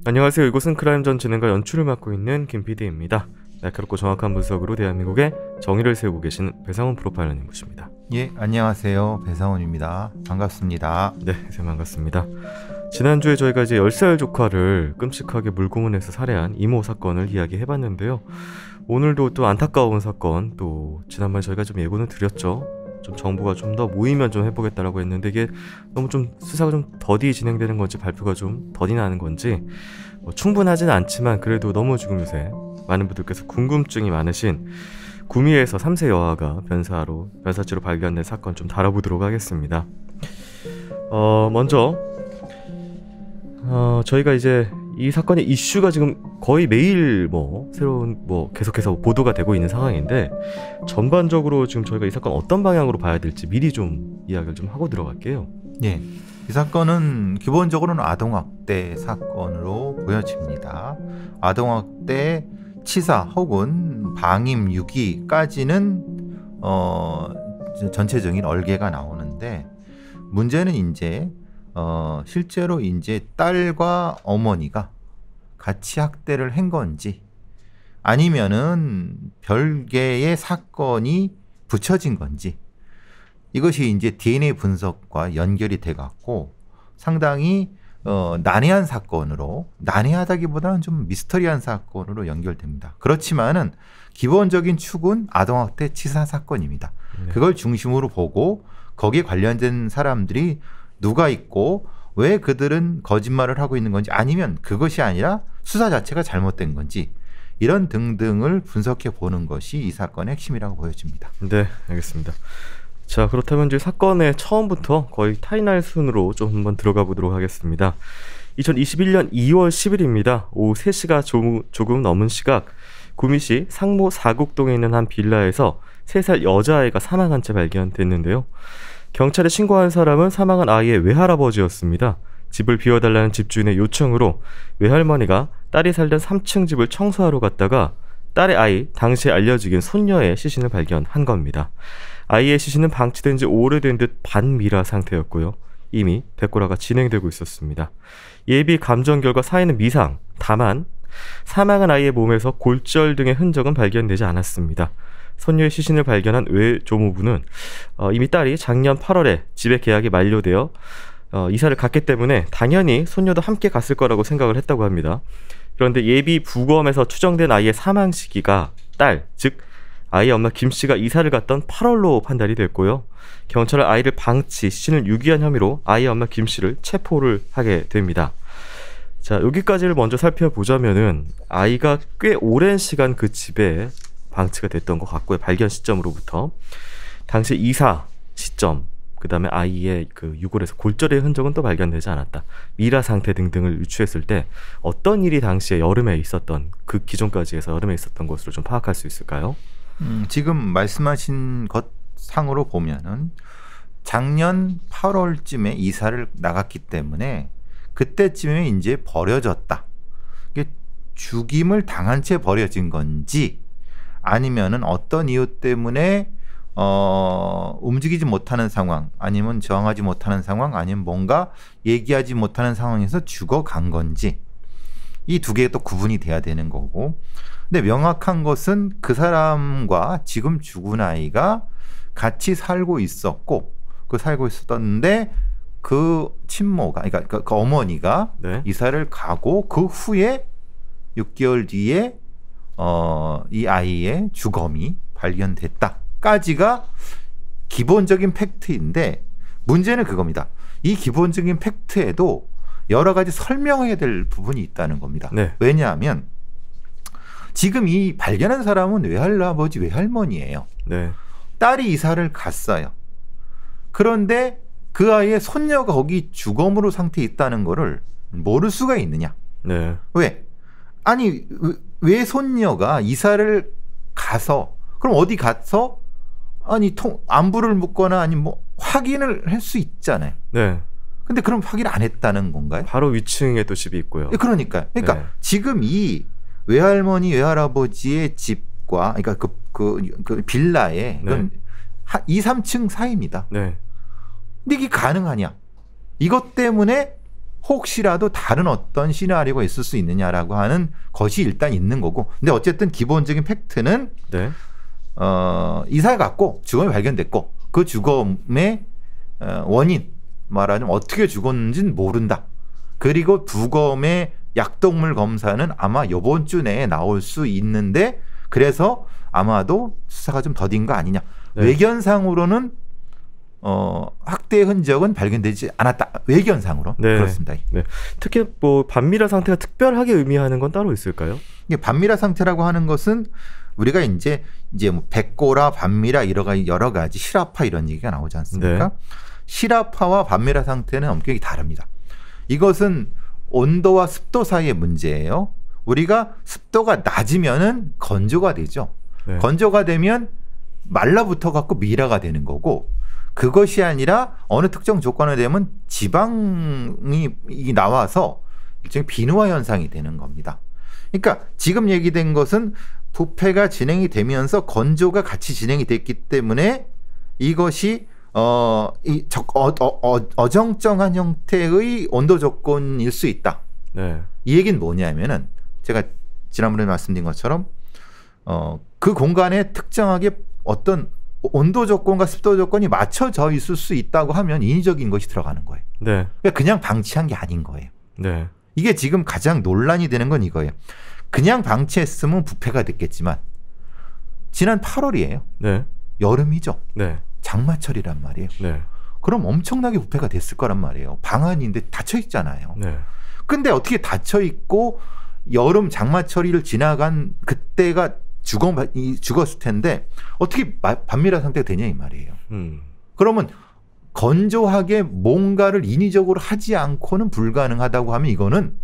안녕하세요. 이곳은 크라임전 진행과 연출을 맡고 있는 김PD입니다. 날카롭고 정확한 분석으로 대한민국의 정의를 세우고 계신 배상훈 프로파일러님 모십니다. 예, 안녕하세요. 배상훈입니다. 반갑습니다. 네, 선생님 반갑습니다. 지난주에 저희가 이제 10살 조카를 끔찍하게 물고문해서 살해한 이모 사건을 이야기해봤는데요. 오늘도 또 안타까운 사건, 또 지난번에 저희가 좀 예고는 드렸죠. 좀 정보가 좀 더 모이면 좀 해보겠다라고 했는데 이게 너무 좀 수사가 좀 더디 진행되는 건지 발표가 좀 더디 나는 건지 충분하지는 않지만 그래도 너무 지금 요새 많은 분들께서 궁금증이 많으신 구미에서 3세 여아가 변사체로 발견된 사건 좀 다뤄보도록 하겠습니다. 먼저 저희가 이제 이 사건의 이슈가 지금 거의 매일 새로운 계속해서 보도가 되고 있는 상황인데, 전반적으로 지금 저희가 이 사건 어떤 방향으로 봐야 될지 미리 좀 이야기를 좀 하고 들어갈게요. 예, 이 사건은 기본적으로는 아동학대 사건으로 보여집니다. 아동학대, 치사 혹은 방임, 유기까지는 전체적인 얼개가 나오는데, 문제는 이제 실제로 이제 딸과 어머니가 같이 학대를 한 건지 아니면은 별개의 사건이 붙여진 건지, 이것이 이제 DNA 분석과 연결이 돼 갖고 상당히 난해한 사건으로, 난해하다기보다는 좀 미스터리한 사건으로 연결됩니다. 그렇지만은 기본적인 축은 아동학대 치사 사건입니다. 네. 그걸 중심으로 보고 거기에 관련된 사람들이 누가 있고 왜 그들은 거짓말을 하고 있는 건지, 아니면 그것이 아니라 수사 자체가 잘못된 건지, 이런 등등을 분석해 보는 것이 이 사건의 핵심이라고 보여집니다. 네, 알겠습니다. 자, 그렇다면 이제 사건의 처음부터 거의 타이날 순으로 좀 한번 들어가 보도록 하겠습니다. 2021년 2월 10일입니다. 오후 3시가 조금 넘은 시각, 구미시 상모 사국동에 있는 한 빌라에서 3살 여자아이가 사망한 채 발견됐는데요. 경찰에 신고한 사람은 사망한 아이의 외할아버지였습니다. 집을 비워달라는 집주인의 요청으로 외할머니가 딸이 살던 3층 집을 청소하러 갔다가 딸의 아이, 당시에 알려지긴 손녀의 시신을 발견한 겁니다. 아이의 시신은 방치된 지 오래된 듯 반미라 상태였고요. 이미 백골화가 진행되고 있었습니다. 예비 감정 결과 사인은 미상, 다만 사망한 아이의 몸에서 골절 등의 흔적은 발견되지 않았습니다. 손녀의 시신을 발견한 외조모부는 이미 딸이 작년 8월에 집에 계약이 만료되어 이사를 갔기 때문에 당연히 손녀도 함께 갔을 거라고 생각을 했다고 합니다. 그런데 예비 부검에서 추정된 아이의 사망 시기가 딸, 즉 아이의 엄마 김씨가 이사를 갔던 8월로 판단이 됐고요. 경찰은 아이를 방치, 시신을 유기한 혐의로 아이의 엄마 김씨를 체포를 하게 됩니다. 자, 여기까지를 먼저 살펴보자면은 아이가 꽤 오랜 시간 그 집에 방치가 됐던 것 같고요. 발견 시점으로부터 당시 이사 시점, 그 다음에 아이의 그 유골에서 골절의 흔적은 또 발견되지 않았다, 미라 상태 등등을 유추했을 때 어떤 일이 당시에 여름에 있었던, 그 기존까지 해서 여름에 있었던 것으로 좀 파악할 수 있을까요? 지금 말씀하신 것 상으로 보면은 작년 8월쯤에 이사를 나갔기 때문에 그때쯤에 이제 버려졌다. 이게 죽임을 당한 채 버려진 건지, 아니면은 어떤 이유 때문에 움직이지 못하는 상황, 아니면 저항하지 못하는 상황, 아니면 뭔가 얘기하지 못하는 상황에서 죽어간 건지, 이 두 개가 또 구분이 돼야 되는 거고. 근데 명확한 것은 그 사람과 지금 죽은 아이가 같이 살고 있었고, 살고 있었는데 그 친모가, 그러니까 그 어머니가 네. 이사를 가고 그 후에 6개월 뒤에 이 아이의 주검이 발견됐다까지가 기본적인 팩트인데, 문제는 그겁니다. 이 기본적인 팩트에도 여러 가지 설명해야 될 부분이 있다는 겁니다. 네. 왜냐하면 지금 이 발견한 사람은 외할아버지, 외할머니예요. 네. 딸이 이사를 갔어요. 그런데 그 아이의 손녀가 거기 주검으로 상태에 있다는 거를 모를 수가 있느냐? 네. 왜? 아니, 왜 손녀가 이사를 가서, 그럼 어디 가서 아니 안부를 묻거나 아니면 뭐 확인을 할 수 있잖아요. 네. 근데 그럼 확인 안 했다는 건가요? 바로 위층에 또 집이 있고요. 그러니까 네. 지금 이 외할머니, 외할아버지의 집과, 그러니까 그 빌라에 네. 2, 3층 사이입니다. 네. 근데 이게 가능하냐? 이것 때문에 혹시라도 다른 어떤 시나리오가 있을 수 있느냐라고 하는 것이 일단 있는 거고. 근데 어쨌든 기본적인 팩트는 네. 이사를 갔고 주검이 발견됐고 그 주검의 원인 말하자면 어떻게 죽었는지는 모른다. 그리고 부검의 약동물 검사는 아마 이번 주 내에 나올 수 있는데 그래서 아마도 수사가 좀 더딘 거 아니냐. 네. 외견상으로는 학대의 흔적은 발견되지 않았다. 외견상으로. 네. 그렇습니다. 네. 특히 뭐 반미라 상태가 특별하게 의미하는 건 따로 있을까요? 이게 반미라 상태라고 하는 것은 우리가 이제 뭐 백고라, 반미라 여러 가지 실화파 이런 얘기가 나오지 않습니까? 네. 실화파와 반미라 상태는 엄격히 다릅니다. 이것은 온도와 습도 사이의 문제예요. 우리가 습도가 낮으면은 건조가 되죠. 네. 건조가 되면 말라붙어 갖고 미라가 되는 거고 그것이 아니라 어느 특정 조건에 되면 지방이 나와서 일종의 비누화 현상이 되는 겁니다. 그러니까 지금 얘기된 것은 부패가 진행이 되면서 건조가 같이 진행이 됐기 때문에 이것이 어정쩡한 형태의 온도 조건일 수 있다. 네. 이 얘기는 뭐냐면은 제가 지난번에 말씀드린 것처럼 그 공간에 특정하게 어떤 온도 조건과 습도 조건이 맞춰져 있을 수 있다고 하면 인위적인 것이 들어가는 거예요. 네. 그냥 방치한 게 아닌 거예요. 네. 이게 지금 가장 논란이 되는 건 이거예요. 그냥 방치했으면 부패가 됐겠지만 지난 8월이에요. 네. 여름이죠. 네. 장마철이란 말이에요. 네. 그럼 엄청나게 부패가 됐을 거란 말이에요. 방 안인데 닫혀 있잖아요. 네. 근데 어떻게 닫혀 있고 여름 장마철을 지나간 그때가 죽었을 텐데 어떻게 반미라 상태가 되냐 이 말이에요. 그러면 건조하게 뭔가를 인위적으로 하지 않고는 불가능하다고 하면 이거는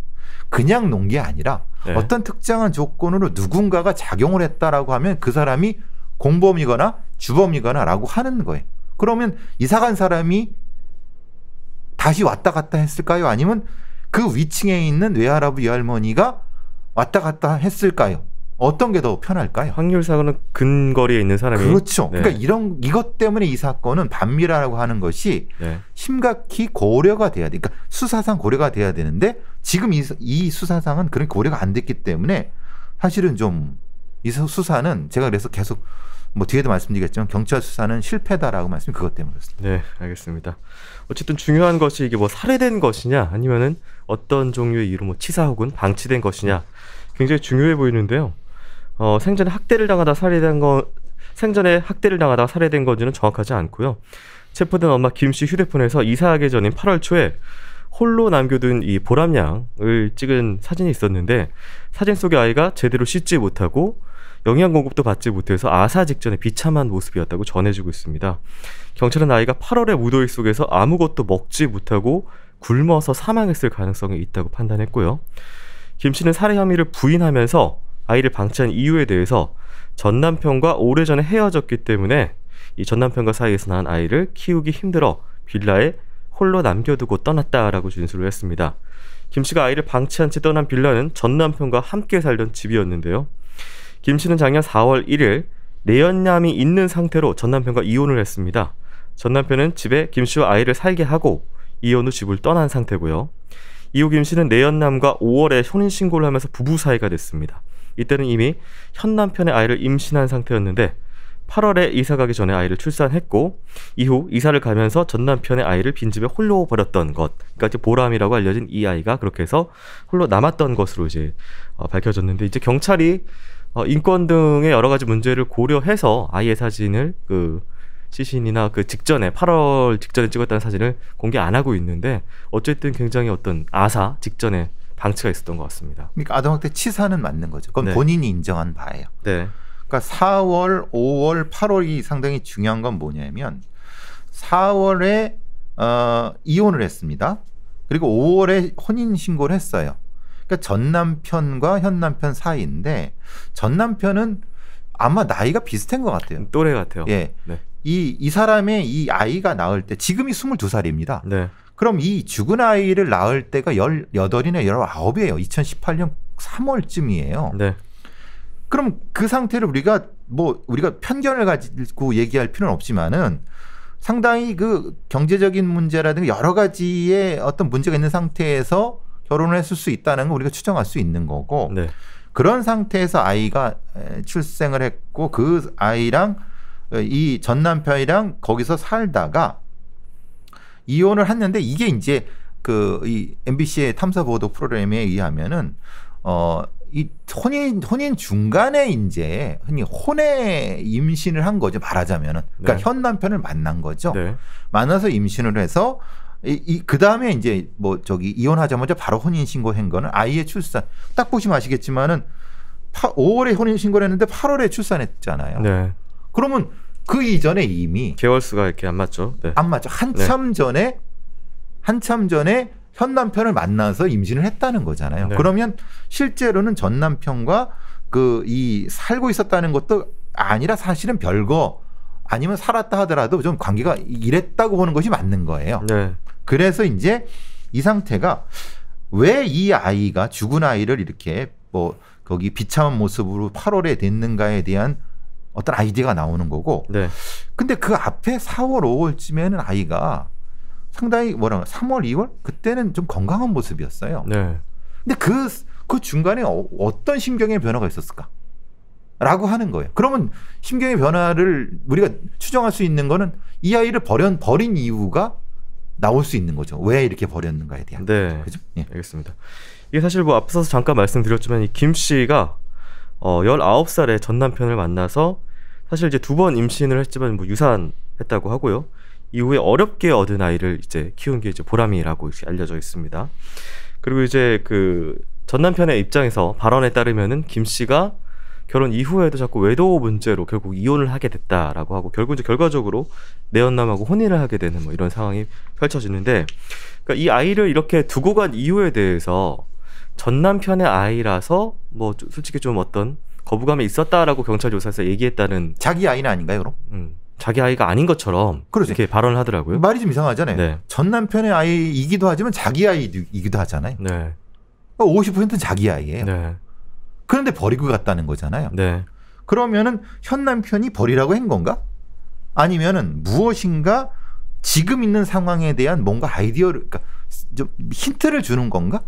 그냥 놓은 게 아니라 네. 어떤 특정한 조건으로 누군가가 작용을 했다라고 하면 그 사람이 공범이거나 주범이거나라고 하는 거예요. 그러면 이사 간 사람이 다시 왔다 갔다 했을까요? 아니면 그 위층에 있는 외할아버지 외할머니가 왔다 갔다 했을까요? 어떤 게 더 편할까요? 확률상으로는 근거리에 있는 사람이 그렇죠. 네. 그러니까 이것 때문에 이 사건은 반미라고 하는 것이 네. 심각히 고려가 돼야 돼. 그러니까 수사상 고려가 돼야 되는데 지금 이 수사상은 그런 고려가 안 됐기 때문에 사실은 좀 이 수사는 제가 그래서 계속 뭐 뒤에도 말씀드리겠지만 경찰 수사는 실패다라고 말씀 그것 때문에 그렇습니다. 네, 알겠습니다. 어쨌든 중요한 것이 이게 뭐 살해된 것이냐 아니면은 어떤 종류의 이유로 뭐 치사 혹은 방치된 것이냐 굉장히 중요해 보이는데요. 생전에 학대를 당하다 살해된 건지는 정확하지 않고요. 체포된 엄마 김 씨 휴대폰에서 이사하기 전인 8월 초에 홀로 남겨둔 이 보람양을 찍은 사진이 있었는데 사진 속의 아이가 제대로 씻지 못하고 영양 공급도 받지 못해서 아사 직전에 비참한 모습이었다고 전해지고 있습니다. 경찰은 아이가 8월의 무더위 속에서 아무것도 먹지 못하고 굶어서 사망했을 가능성이 있다고 판단했고요. 김 씨는 살해 혐의를 부인하면서 아이를 방치한 이유에 대해서 전 남편과 오래전에 헤어졌기 때문에 이 전 남편과 사이에서 낳은 아이를 키우기 힘들어 빌라에 홀로 남겨두고 떠났다라고 진술을 했습니다. 김 씨가 아이를 방치한 채 떠난 빌라는 전 남편과 함께 살던 집이었는데요. 김 씨는 작년 4월 1일 내연남이 있는 상태로 전 남편과 이혼을 했습니다. 전 남편은 집에 김 씨와 아이를 살게 하고 이혼 후 집을 떠난 상태고요. 이후 김 씨는 내연남과 5월에 혼인신고를 하면서 부부 사이가 됐습니다. 이때는 이미 현 남편의 아이를 임신한 상태였는데 8월에 이사 가기 전에 아이를 출산했고 이후 이사를 가면서 전 남편의 아이를 빈집에 홀로 버렸던 것, 그러니까 이제 보람이라고 알려진 이 아이가 그렇게 해서 홀로 남았던 것으로 이제 밝혀졌는데 이제 경찰이 인권 등의 여러 가지 문제를 고려해서 아이의 사진을 그 시신이나 그 직전에 8월 직전에 찍었다는 사진을 공개 안 하고 있는데 어쨌든 굉장히 어떤 아사 직전에 방치가 있었던 것 같습니다. 그러니까 아동학대 치사는 맞는 거죠. 그건 네. 본인이 인정한 바예요. 네. 그러니까 4월, 5월, 8월이 상당히 중요한 건 뭐냐면 4월에 이혼을 했습니다. 그리고 5월에 혼인 신고를 했어요. 그러니까 전 남편과 현 남편 사이인데 전 남편은 아마 나이가 비슷한 것 같아요. 또래 같아요. 예. 네. 이 사람의 이 아이가 낳을 때 지금이 22살입니다. 네. 그럼 이 죽은 아이를 낳을 때가 18이나 19이에요. 2018년 3월쯤이에요. 네. 그럼 그 상태를 우리가 편견을 가지고 얘기할 필요는 없지만은 상당히 그 경제적인 문제라든가 여러 가지의 어떤 문제가 있는 상태에서 결혼을 했을 수 있다는 걸 우리가 추정할 수 있는 거고 네. 그런 상태에서 아이가 출생을 했고 그 아이랑 이 전 남편이랑 거기서 살다가 이혼을 했는데 이게 이제 그 이 MBC의 탐사 보도 프로그램에 의하면은 이 혼인 중간에 이제 흔히 혼외 임신을 한 거죠. 말하자면은. 그러니까 네. 현 남편을 만난 거죠. 네. 만나서 임신을 해서 그 다음에 이제 뭐 저기 이혼하자마자 바로 혼인 신고한 거는 아이의 출산. 딱 보시면 아시겠지만은 5월에 혼인 신고를 했는데 8월에 출산했잖아요. 네. 그러면 그 이전에 이미 개월수가 이렇게 안 맞죠. 네. 안 맞죠. 한참 전에 현 남편을 만나서 임신을 했다는 거잖아요. 네. 그러면 실제로는 전 남편과 이 살고 있었다는 것도 아니라 사실은 별거 아니면 살았다 하더라도 좀 관계가 이랬다고 보는 것이 맞는 거예요. 네. 그래서 이제 이 상태가 왜 이 아이가 죽은 아이를 이렇게 뭐 거기 비참한 모습으로 8월에 됐는가에 대한 어떤 아이디어가 나오는 거고. 네. 근데 그 앞에 4월, 5월쯤에는 아이가 상당히 3월, 2월 그때는 좀 건강한 모습이었어요. 네. 근데 그 중간에 어떤 심경의 변화가 있었을까? 라고 하는 거예요. 그러면 심경의 변화를 우리가 추정할 수 있는 거는 이 아이를 버린 이유가 나올 수 있는 거죠. 왜 이렇게 버렸는가에 대한. 네. 그죠? 예. 알겠습니다. 이게 사실 뭐 앞서서 잠깐 말씀드렸지만 이 김 씨가 19살에 전 남편을 만나서 사실 이제 2번 임신을 했지만 뭐 유산했다고 하고요. 이후에 어렵게 얻은 아이를 이제 키운 게 이제 보람이라고 알려져 있습니다. 그리고 이제 그 전 남편의 입장에서 발언에 따르면은 김 씨가 결혼 이후에도 자꾸 외도 문제로 결국 이혼을 하게 됐다라고 하고 결국 이제 결과적으로 내연남하고 혼인을 하게 되는 뭐 이런 상황이 펼쳐지는데, 그러니까 이 아이를 이렇게 두고 간 이유에 대해서 전 남편의 아이라서 뭐 솔직히 좀 어떤 거부감이 있었다라고 경찰 조사에서 얘기했다는, 자기 아이는 아닌가요, 그럼? 자기 아이가 아닌 것처럼 그러죠. 이렇게 발언을 하더라고요. 말이 좀 이상하잖아요. 네. 전 남편의 아이이기도 하지만 자기 아이이기도 하잖아요. 네. 50%는 자기 아이예요. 네. 그런데 버리고 갔다는 거잖아요. 네. 그러면은 현 남편이 버리라고 한 건가? 아니면은 무엇인가 지금 있는 상황에 대한 뭔가 아이디어를, 그러니까 좀 힌트를 주는 건가?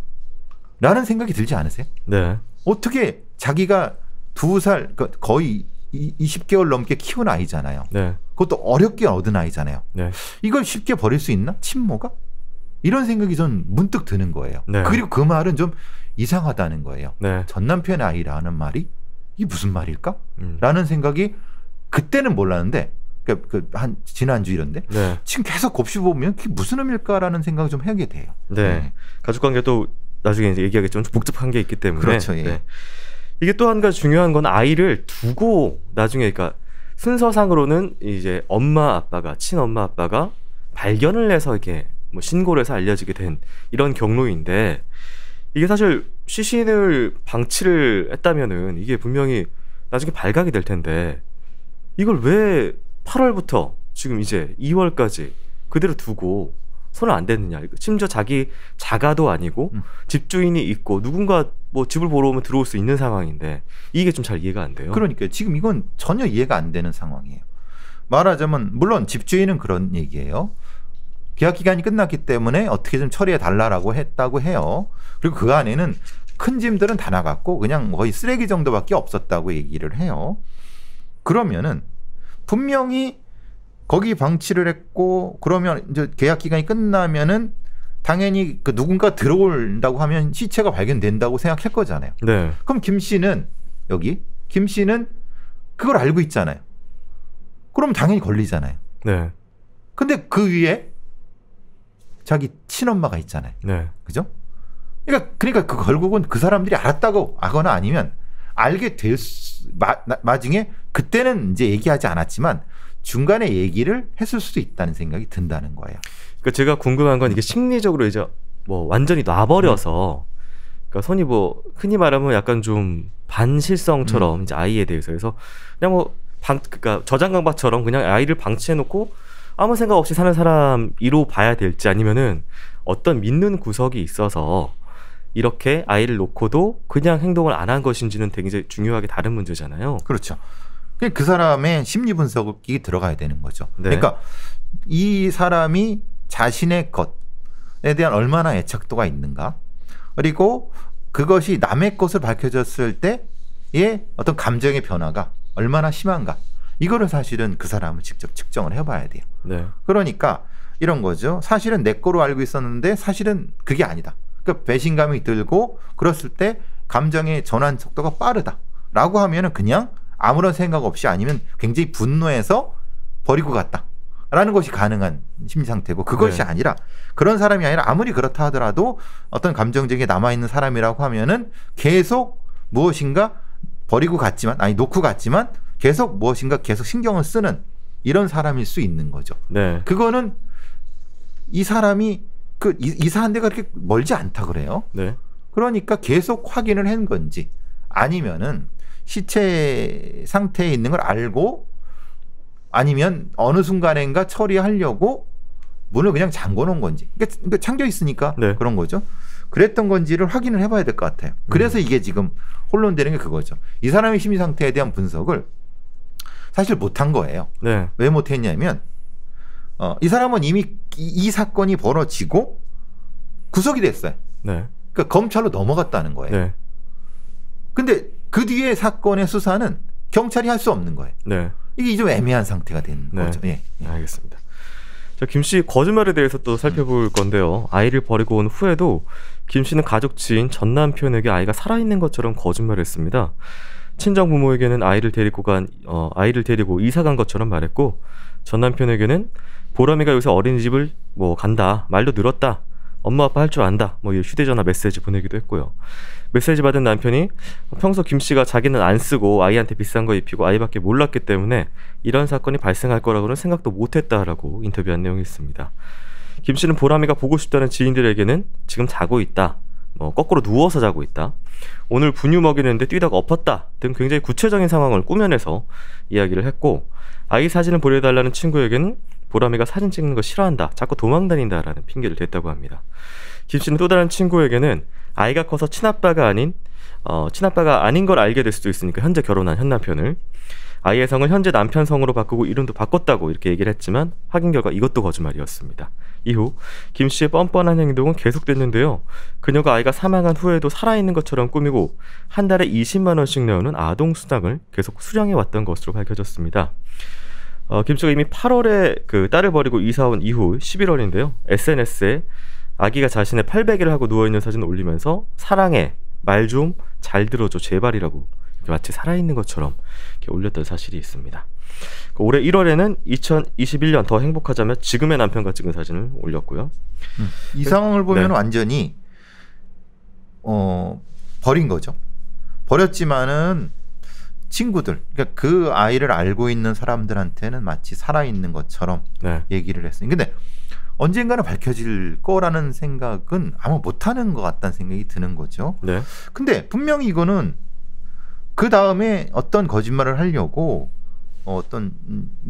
라는 생각이 들지 않으세요? 네. 어떻게 자기가 2살, 그러니까 거의 20개월 넘게 키운 아이잖아요. 네. 그것도 어렵게 얻은 아이잖아요. 네. 이걸 쉽게 버릴 수 있나? 친모가? 이런 생각이 전 문득 드는 거예요. 네. 그리고 그 말은 좀 이상하다는 거예요. 네. 전 남편의 아이라는 말이 이게 무슨 말일까? 음. 라는 생각이 그때는 몰랐는데, 한 지난주 이런데 네. 지금 계속 곱씹어보면 그게 무슨 의미일까라는 생각을 좀 하게 돼요. 네. 가족관계도 나중에 이제 얘기하겠지만 좀 복잡한 게 있기 때문에. 그렇죠. 예. 네. 이게 또 한 가지 중요한 건 아이를 두고 나중에, 그러니까 순서상으로는 이제 엄마 아빠가, 친엄마 아빠가 발견을 해서 이렇게 뭐 신고를 해서 알려지게 된 이런 경로인데, 이게 사실 시신을 방치를 했다면은 이게 분명히 나중에 발각이 될 텐데 이걸 왜 8월부터 지금 이제 2월까지 그대로 두고 손을 안 댔느냐. 심지어 자기 자가도 아니고 집주인이 있고 누군가 뭐 집을 보러 오면 들어올 수 있는 상황인데 이게 좀 잘 이해가 안 돼요. 그러니까 지금 이건 전혀 이해가 안 되는 상황이에요. 말하자면 물론 집주인은 그런 얘기예요. 계약 기간이 끝났기 때문에 어떻게 좀 처리해 달라라고 했다고 해요. 그리고 그 안에는 큰 짐들은 다 나갔고 그냥 거의 쓰레기 정도밖에 없었다고 얘기를 해요. 그러면은 분명히 거기 방치를 했고, 그러면 이제 계약 기간이 끝나면은 당연히 그 누군가 들어온다고 하면 시체가 발견된다고 생각할 거잖아요. 네. 그럼 김 씨는 그걸 알고 있잖아요. 그럼 당연히 걸리잖아요. 네. 근데 그 위에 자기 친엄마가 있잖아요. 네. 그죠? 그러니까 그 결국은 그 사람들이 알았다고 하거나 아니면 알게 될 나중에 그때는 이제 얘기하지 않았지만 중간에 얘기를 했을 수도 있다는 생각이 든다는 거예요. 그러니까 제가 궁금한 건 이게 심리적으로 이제 뭐 완전히 놔버려서, 그러니까 손이 뭐 흔히 말하면 약간 좀 반실성처럼 이제 아이에 대해서 그래서 그냥 뭐 그러니까 저장강박처럼 그냥 아이를 방치해놓고 아무 생각 없이 사는 사람이로 봐야 될지, 아니면은 어떤 믿는 구석이 있어서 이렇게 아이를 놓고도 그냥 행동을 안 한 것인지는 되게 중요하게 다른 문제잖아요. 그렇죠. 그 사람의 심리 분석이 들어가야 되는 거죠. 네. 그러니까 이 사람이 자신의 것에 대한 얼마나 애착도가 있는가, 그리고 그것이 남의 것을 밝혀졌을 때의 어떤 감정의 변화가 얼마나 심한가, 이거를 사실은 그 사람을 직접 측정을 해봐야 돼요. 네. 그러니까 이런 거죠. 사실은 내 거로 알고 있었는데 사실은 그게 아니다. 그러니까 배신감이 들고 그랬을 때 감정의 전환 속도가 빠르다라고 하면은 그냥 아무런 생각 없이, 아니면 굉장히 분노해서 버리고 갔다라는 것이 가능한 심리 상태고, 그것이 네. 아니라, 그런 사람이 아니라 아무리 그렇다 하더라도 어떤 감정적인 남아 있는 사람이라고 하면은 계속 무엇인가 버리고 갔지만, 아니 놓고 갔지만 계속 무엇인가 계속 신경을 쓰는 이런 사람일 수 있는 거죠. 네. 그거는 이 사람이 그 이사한 데가 그렇게 멀지 않다 그래요. 네. 그러니까 계속 확인을 한 건지, 아니면은 시체 상태에 있는 걸 알고, 아니면 어느 순간인가 처리하려고 문을 그냥 잠궈 놓은 건지, 그러니까 잠겨 있으니까 네. 그런 거죠. 그랬던 건지를 확인을 해봐야 될 것 같아요. 그래서 이게 지금 혼론되는 게 그거죠. 이 사람의 심리 상태에 대한 분석을 사실 못한 거예요. 네. 왜 못했냐면 이 사람은 이미 이 사건이 벌어지고 구속이 됐어요. 네. 그러니까 검찰로 넘어갔다는 거예요. 네. 근데 그 뒤에 사건의 수사는 경찰이 할 수 없는 거예요. 네. 이게 좀 애매한 상태가 된 네. 거죠. 예. 알겠습니다. 자, 김 씨 거짓말에 대해서 또 살펴볼 건데요. 아이를 버리고 온 후에도 김 씨는 가족 지인 전 남편에게 아이가 살아있는 것처럼 거짓말했습니다. 친정 부모에게는 아이를 데리고 이사 간 것처럼 말했고, 전 남편에게는 보람이가 요새 어린이집을 간다, 말도 늘었다, 엄마 아빠 할 줄 안다, 이 휴대전화 메시지 보내기도 했고요. 메시지 받은 남편이 평소 김 씨가 자기는 안 쓰고 아이한테 비싼 거 입히고 아이밖에 몰랐기 때문에 이런 사건이 발생할 거라고는 생각도 못했다라고 인터뷰한 내용이 있습니다. 김 씨는 보람이가 보고 싶다는 지인들에게는 지금 자고 있다, 거꾸로 누워서 자고 있다, 오늘 분유 먹이는데 뛰다가 엎었다 등 굉장히 구체적인 상황을 꾸며내서 이야기를 했고, 아이 사진을 보내달라는 친구에게는 보람이가 사진 찍는 거 싫어한다, 자꾸 도망다닌다라는 핑계를 댔다고 합니다. 김 씨는 또 다른 친구에게는 아이가 커서 친아빠가 아닌 걸 알게 될 수도 있으니까 현재 결혼한 현 남편을, 아이의 성을 현재 남편 성으로 바꾸고 이름도 바꿨다고 이렇게 얘기를 했지만 확인 결과 이것도 거짓말이었습니다. 이후 김 씨의 뻔뻔한 행동은 계속됐는데요. 그녀가 아이가 사망한 후에도 살아있는 것처럼 꾸미고 한 달에 20만 원씩 내오는 아동 수당을 계속 수령해 왔던 것으로 밝혀졌습니다. 김 씨가 이미 8월에 그 딸을 버리고 이사 온 이후 11월인데요. SNS에 아기가 자신의 팔베개를 하고 누워있는 사진을 올리면서 사랑해, 말 좀 잘 들어줘, 제발이라고 마치 살아있는 것처럼 이렇게 올렸던 사실이 있습니다. 올해 1월에는 2021년 더 행복하자며 지금의 남편과 찍은 사진을 올렸고요. 이 상황을 보면 네. 완전히 버린 거죠. 버렸지만은 친구들, 그러니까 그 아이를 알고 있는 사람들한테는 마치 살아있는 것처럼 네. 얘기를 했어요. 근데 언젠가는 밝혀질 거라는 생각은 아마 못하는 것 같다는 생각이 드는 거죠. 네. 근데 분명히 이거는 그 다음에 어떤 거짓말을 하려고 어떤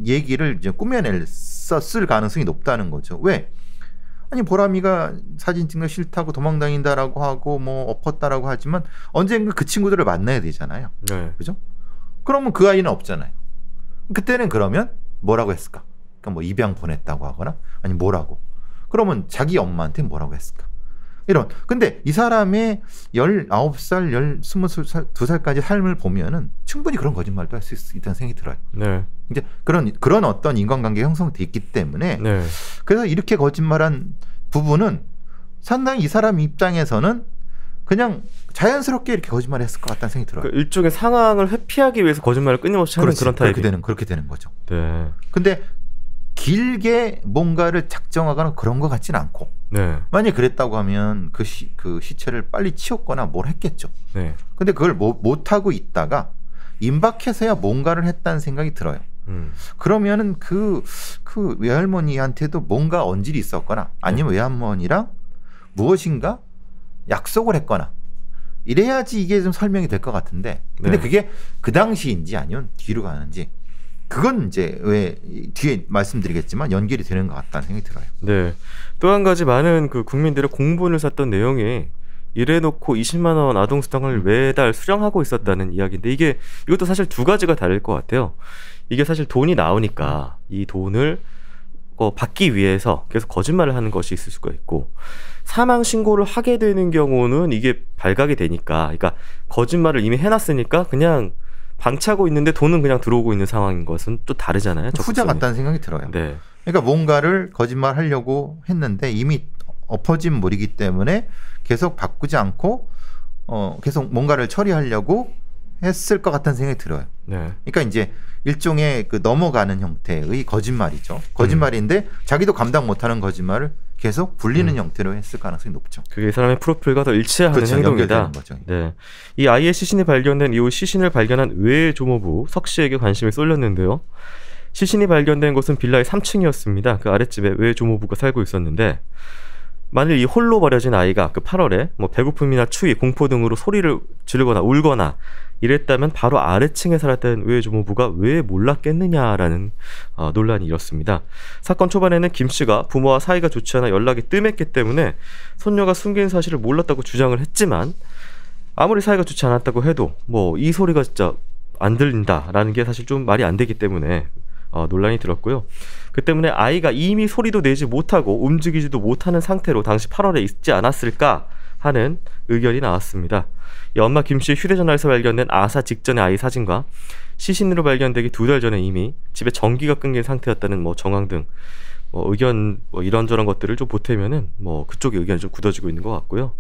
얘기를 이제 꾸며냈었을 가능성이 높다는 거죠. 왜? 아니 보람이가 사진 찍는 거 싫다고 도망다닌다라고 하고 엎었다라고 하지만 언젠가 그 친구들을 만나야 되잖아요. 네. 그죠? 그러면 그 아이는 없잖아요. 그때는 그러면 뭐라고 했을까? 그러니까 입양 보냈다고 하거나 아니 뭐라고? 그러면 자기 엄마한테 뭐라고 했을까? 이런. 근데 이 사람의 19살, 22살까지 삶을 보면은 충분히 그런 거짓말도 할 수 있다는 생각이 들어요. 네. 이제 그런 어떤 인간관계 형성돼 있기 때문에 네. 그래서 이렇게 거짓말한 부분은 상당히 이 사람 입장에서는 그냥 자연스럽게 이렇게 거짓말을 했을 것 같다는 생각이 들어요. 그 일종의 상황을 회피하기 위해서 거짓말을 끊임없이 하는 그런 타입이. 그렇게 되는 거죠. 네. 근데 길게 뭔가를 작정하거나 그런 것 같지는 않고, 네. 만약에 그랬다고 하면 그 시체를 빨리 치웠거나 뭘 했겠죠. 네. 근데 그걸 못하고 있다가 임박해서야 뭔가를 했다는 생각이 들어요. 그러면은 그 외할머니한테도 뭔가 언질이 있었거나 아니면 외할머니랑 무엇인가 약속을 했거나 이래야지 이게 좀 설명이 될 것 같은데, 근데 네. 그게 그 당시인지 아니면 뒤로 가는지 그건 이제 왜 뒤에 말씀드리겠지만 연결이 되는 것 같다는 생각이 들어요. 네. 또 한 가지 많은 그 국민들의 공분을 샀던 내용이 이래놓고 20만 원 아동수당을 매달 수령하고 있었다는 이야기인데 이것도 사실 두 가지가 다를 것 같아요. 이게 사실 돈이 나오니까 이 돈을 받기 위해서 계속 거짓말을 하는 것이 있을 수가 있고, 사망 신고를 하게 되는 경우는 이게 발각이 되니까, 그러니까 거짓말을 이미 해놨으니까 그냥 방치하고 있는데 돈은 그냥 들어오고 있는 상황인 것은 또 다르잖아요. 후자 적극성이. 같다는 생각이 들어요. 네. 그러니까 뭔가를 거짓말 하려고 했는데 이미 엎어진 물이기 때문에 계속 바꾸지 않고 계속 뭔가를 처리하려고 했을 것 같다는 생각이 들어요. 네. 그러니까 이제 일종의 그 넘어가는 형태의 거짓말이죠. 거짓말인데 자기도 감당 못하는 거짓말을 계속 불리는 형태로 했을 가능성이 높죠. 그게 이 사람의 프로필과 더 일치하는 그렇죠. 행동이다. 연결되는 거죠. 네. 이 아이의 시신이 발견된 이후 시신을 발견한 외 조모부 석 씨에게 관심이 쏠렸는데요. 시신이 발견된 곳은 빌라의 3층이었습니다. 그 아랫집에 외 조모부가 살고 있었는데, 만일 이 홀로 버려진 아이가 그 8월에 뭐 배고픔이나 추위, 공포 등으로 소리를 지르거나 울거나 이랬다면 바로 아래층에 살았던 외 조모부가 왜 몰랐겠느냐라는 논란이 일었습니다. 사건 초반에는 김 씨가 부모와 사이가 좋지 않아 연락이 뜸했기 때문에 손녀가 숨긴 사실을 몰랐다고 주장을 했지만, 아무리 사이가 좋지 않았다고 해도 뭐 이 소리가 진짜 안 들린다라는 게 사실 좀 말이 안 되기 때문에 논란이 들었고요. 그 때문에 아이가 이미 소리도 내지 못하고 움직이지도 못하는 상태로 당시 8월에 있지 않았을까 하는 의견이 나왔습니다. 이 엄마 김 씨의 휴대전화에서 발견된 아사 직전의 아이 사진과 시신으로 발견되기 2달 전에 이미 집에 전기가 끊긴 상태였다는 뭐 정황 등 의견 이런저런 것들을 좀 보태면은 그쪽의 의견이 좀 굳어지고 있는 것 같고요.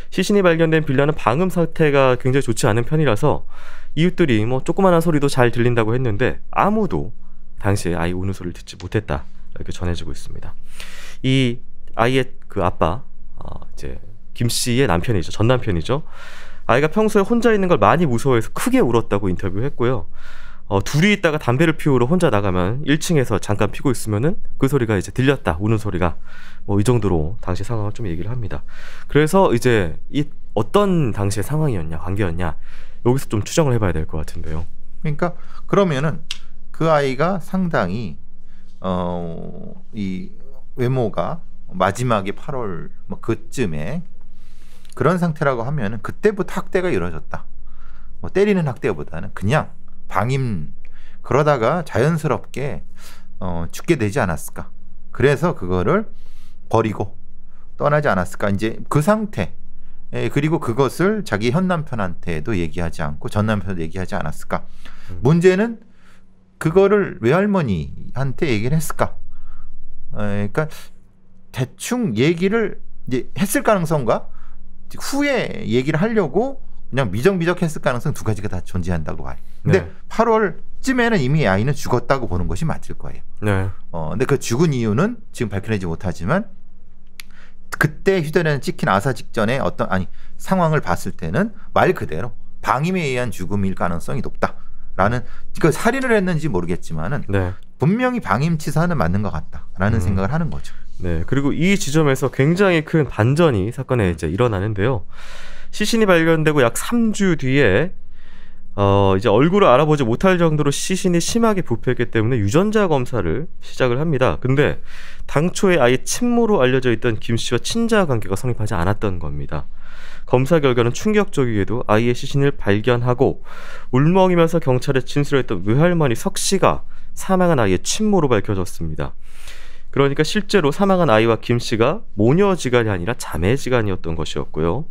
시신이 발견된 빌라는 방음 상태가 굉장히 좋지 않은 편이라서 이웃들이 조그만한 소리도 잘 들린다고 했는데 아무도 당시에 아이 우는 소리를 듣지 못했다, 이렇게 전해지고 있습니다. 이 아이의 그 아빠, 이제 김 씨의 남편이죠. 전 남편이죠. 아이가 평소에 혼자 있는 걸 많이 무서워해서 크게 울었다고 인터뷰했고요. 둘이 있다가 담배를 피우러 혼자 나가면 1층에서 잠깐 피고 있으면은 그 소리가 이제 들렸다, 우는 소리가. 이 정도로 당시 상황을 좀 얘기를 합니다. 그래서 이제 이 어떤 당시의 상황이었냐, 관계였냐, 여기서 좀 추정을 해봐야 될 것 같은데요. 그러니까 그러면은 그 아이가 상당히 이 외모가 마지막에 8월 그쯤에 그런 상태라고 하면은 그때부터 학대가 이루어졌다. 때리는 학대보다는 그냥 방임, 그러다가 자연스럽게 죽게 되지 않았을까. 그래서 그거를 버리고 떠나지 않았을까. 이제 그 상태. 그리고 그것을 자기 현 남편한테도 얘기하지 않고 전 남편도 얘기하지 않았을까. 문제는 그거를 외할머니한테 얘기를 했을까. 그러니까 대충 얘기를 이제 했을 가능성과 후에 얘기를 하려고 그냥 미적미적 했을 가능성 두 가지가 다 존재한다고 봐요. 근데 네. 8월쯤에는 이미 아이는 죽었다고 보는 것이 맞을 거예요. 네. 근데 그 죽은 이유는 지금 밝혀내지 못하지만 그때 휴대전화에 찍힌 아사 직전에 상황을 봤을 때는 말 그대로 방임에 의한 죽음일 가능성이 높다라는, 그 살인을 했는지 모르겠지만은 네. 분명히 방임치사는 맞는 것 같다라는 생각을 하는 거죠. 네. 그리고 이 지점에서 굉장히 큰 반전이 사건에 이제 일어나는데요. 시신이 발견되고 약 3주 뒤에 이제 얼굴을 알아보지 못할 정도로 시신이 심하게 부패했기 때문에 유전자 검사를 시작을 합니다. 근데 당초에 아예 친모로 알려져 있던 김 씨와 친자 관계가 성립하지 않았던 겁니다. 검사 결과는 충격적이게도 아이의 시신을 발견하고 울먹이면서 경찰에 진술했던 외할머니 석 씨가 사망한 아이의 친모로 밝혀졌습니다. 그러니까 실제로 사망한 아이와 김 씨가 모녀지간이 아니라 자매지간이었던 것이었고요.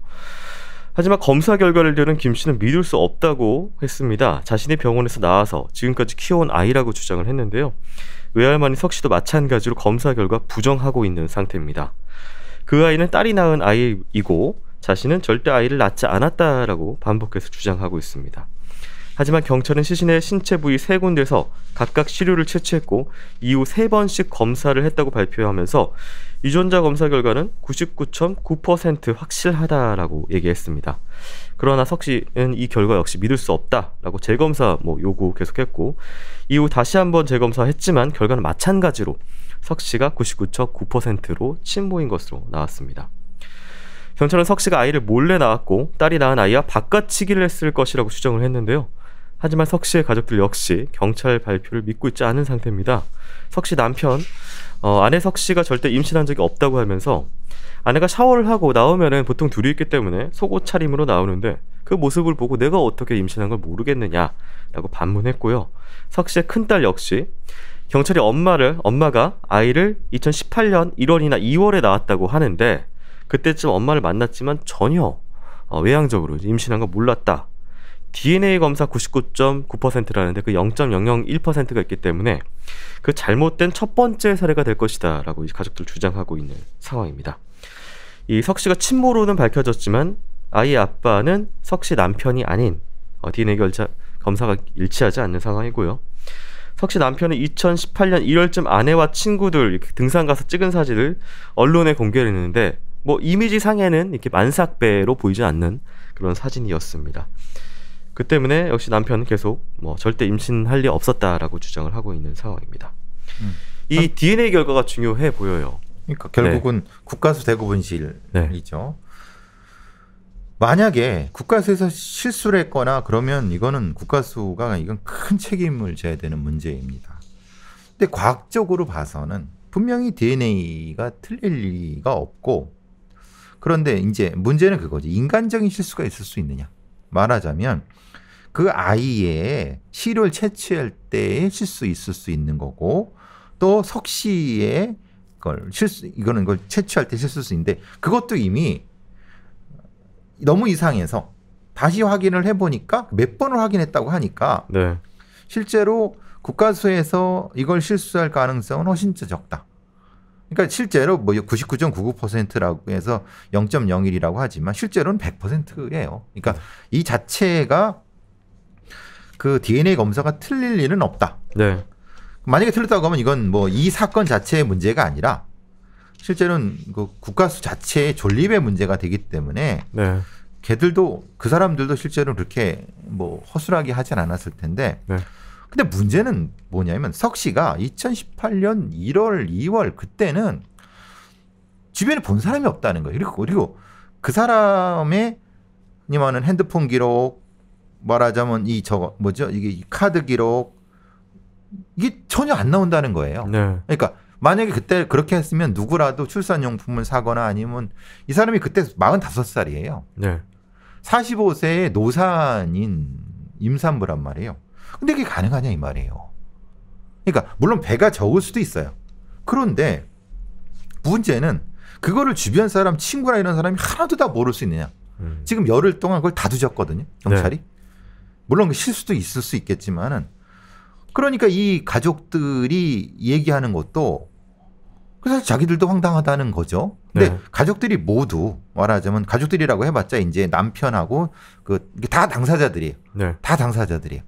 하지만 검사 결과를 들은 김 씨는 믿을 수 없다고 했습니다. 자신이 병원에서 나와서 지금까지 키워온 아이라고 주장을 했는데요. 외할머니 석 씨도 마찬가지로 검사 결과 부정하고 있는 상태입니다. 그 아이는 딸이 낳은 아이이고 자신은 절대 아이를 낳지 않았다라고 반복해서 주장하고 있습니다. 하지만 경찰은 시신의 신체 부위 3군데서 각각 시료를 채취했고 이후 3번씩 검사를 했다고 발표하면서 유전자 검사 결과는 99.9% 확실하다라고 얘기했습니다. 그러나 석 씨는 이 결과 역시 믿을 수 없다라고 재검사 요구 계속했고 이후 다시 한번 재검사했지만 결과는 마찬가지로 석 씨가 99.9%로 친모인 것으로 나왔습니다. 경찰은 석 씨가 아이를 몰래 낳았고 딸이 낳은 아이와 바깥치기를 했을 것이라고 추정을 했는데요. 하지만 석 씨의 가족들 역시 경찰 발표를 믿고 있지 않은 상태입니다. 석 씨 남편, 아내 석 씨가 절대 임신한 적이 없다고 하면서 아내가 샤워를 하고 나오면은 보통 둘이 있기 때문에 속옷 차림으로 나오는데 그 모습을 보고 내가 어떻게 임신한 걸 모르겠느냐라고 반문했고요. 석 씨의 큰딸 역시 경찰이 엄마가 아이를 2018년 1월이나 2월에 낳았다고 하는데 그때쯤 엄마를 만났지만 전혀 외향적으로 임신한 거 몰랐다. DNA 검사 99.9%라는데 그 0.001%가 있기 때문에 그 잘못된 첫 번째 사례가 될 것이다 라고 이 가족들 주장하고 있는 상황입니다. 이 석 씨가 친모로는 밝혀졌지만 아이의 아빠는 석 씨 남편이 아닌 DNA 검사가 일치하지 않는 상황이고요. 석 씨 남편은 2018년 1월쯤 아내와 친구들 이렇게 등산 가서 찍은 사진을 언론에 공개를 했는데 뭐 이미지 상에는 이렇게 만삭배로 보이지 않는 그런 사진이었습니다. 그 때문에 역시 남편은 계속 뭐 절대 임신할 리 없었다라고 주장을 하고 있는 상황입니다. 이 DNA 결과가 중요해 보여요. 그러니까 결국은 네. 국가수 대구분실이죠. 네. 만약에 국가수에서 실수를 했거나 그러면 이거는 국가수가 이건 큰 책임을 져야 되는 문제입니다. 근데 과학적으로 봐서는 분명히 DNA가 틀릴 리가 없고 그런데 이제 문제는 그거지. 인간적인 실수가 있을 수 있느냐. 말하자면 그 아이의 시료를 채취할 때의 실수 있을 수 있는 거고 또 석 씨의 이걸 채취할 때 실수일 수 있는데 그것도 이미 너무 이상해서 다시 확인을 해보니까 몇 번을 확인했다고 하니까 네. 실제로 국가수에서 이걸 실수할 가능성은 훨씬 적다. 그러니까 실제로 뭐 99.99%라고 해서 0.01이라고 하지만 실제로는 100%예요. 그러니까 이 자체가 그 DNA 검사가 틀릴 일은 없다. 네. 만약에 틀렸다고 하면 이건 뭐 이 사건 자체의 문제가 아니라 실제로는 그 국가수 자체의 존립의 문제가 되기 때문에 네. 걔들도 그 사람들도 실제로 그렇게 뭐 허술하게 하진 않았을 텐데 네. 근데 문제는 뭐냐면 석 씨가 2018년 1월, 2월 그때는 주변에 본 사람이 없다는 거예요. 그리고 그 사람의 니만은 핸드폰 기록 말하자면 이게 카드 기록 이게 전혀 안 나온다는 거예요. 네. 그러니까 만약에 그때 그렇게 했으면 누구라도 출산용품을 사거나 아니면 이 사람이 그때 45살이에요. 네. 45세의 노산인 임산부란 말이에요. 근데 그게 가능하냐 이 말이에요. 그러니까 물론 배가 적을 수도 있어요. 그런데 문제는 그거를 주변 사람 친구나 이런 사람이 하나도 다 모를 수 있느냐. 지금 열흘 동안 그걸 다 뒤졌거든요. 경찰이. 네. 물론 실수도 있을 수 있겠지만은 그러니까 이 가족들이 얘기하는 것도 사실 자기들도 황당하다는 거죠. 근데 네. 가족들이 모두 말하자면 가족들이라고 해봤자 이제 남편하고 이게 다 당사자들이에요. 네. 다 당사자들이에요.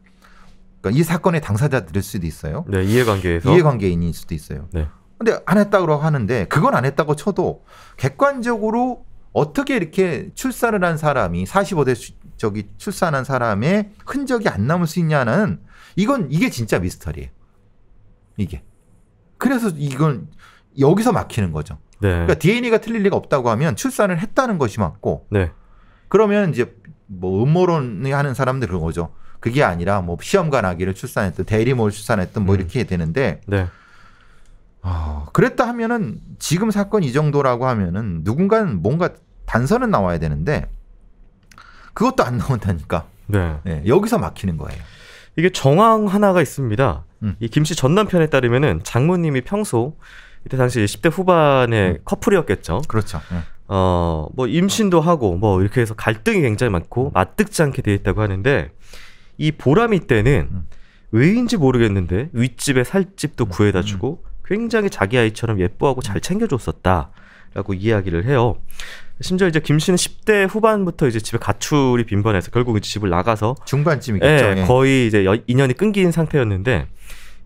그러니까 이 사건의 당사자들일 수도 있어요. 네, 이해관계인일 수도 있어요. 네. 근데 안 했다고 하는데 그건 안 했다고 쳐도 객관적으로 어떻게 이렇게 출산을 한 사람이 45대 출산한 사람의 흔적이 안 남을 수 있냐는 이게 진짜 미스터리예요. 이게. 그래서 이건 여기서 막히는 거죠. 네. 그러니까 DNA가 틀릴 리가 없다고 하면 출산을 했다는 것이 맞고 네. 그러면 이제 뭐 음모론을 하는 사람들 그런 거죠. 그게 아니라 뭐 시험관 아기를 출산했던 대리모를 출산했던 뭐 이렇게 되는데 네. 그랬다 하면은 지금 사건 이 정도라고 하면은 누군가는 뭔가 단서는 나와야 되는데 그것도 안 나온다니까. 네. 네. 여기서 막히는 거예요. 이게 정황 하나가 있습니다. 이 김 씨 전 남편에 따르면은 장모님이 평소 이때 당시 10대 후반의 커플이었겠죠. 그렇죠. 네. 뭐 임신도 하고 뭐 이렇게 해서 갈등이 굉장히 많고 맞득지 않게 돼 있다고 하는데 이 보람이 때는 왜인지 모르겠는데 윗집에 살집도 구해다 주고 굉장히 자기 아이처럼 예뻐하고 잘 챙겨줬었다라고 이야기를 해요. 심지어 이제 김 씨는 10대 후반부터 이제 집에 가출이 빈번해서 결국 이제 집을 나가서 중반쯤이겠죠. 네, 거의 이제 인연이 끊긴 상태였는데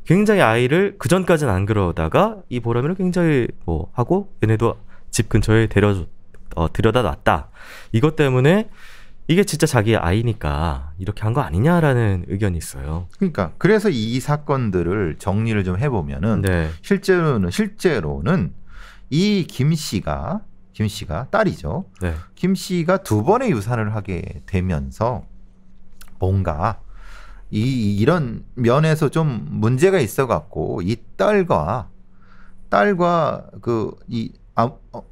굉장히 아이를 그 전까지는 안 그러다가 이 보람이를 굉장히 뭐 하고 얘네도 집 근처에 들여다 놨다. 이것 때문에 이게 진짜 자기 아이니까 이렇게 한 거 아니냐라는 의견이 있어요. 그러니까 그래서 이 사건들을 정리를 좀 해보면은 네. 실제로는 이 김 씨가 딸이죠. 네. 김 씨가 두 번의 유산을 하게 되면서 뭔가 이런 면에서 좀 문제가 있어 갖고 이 딸과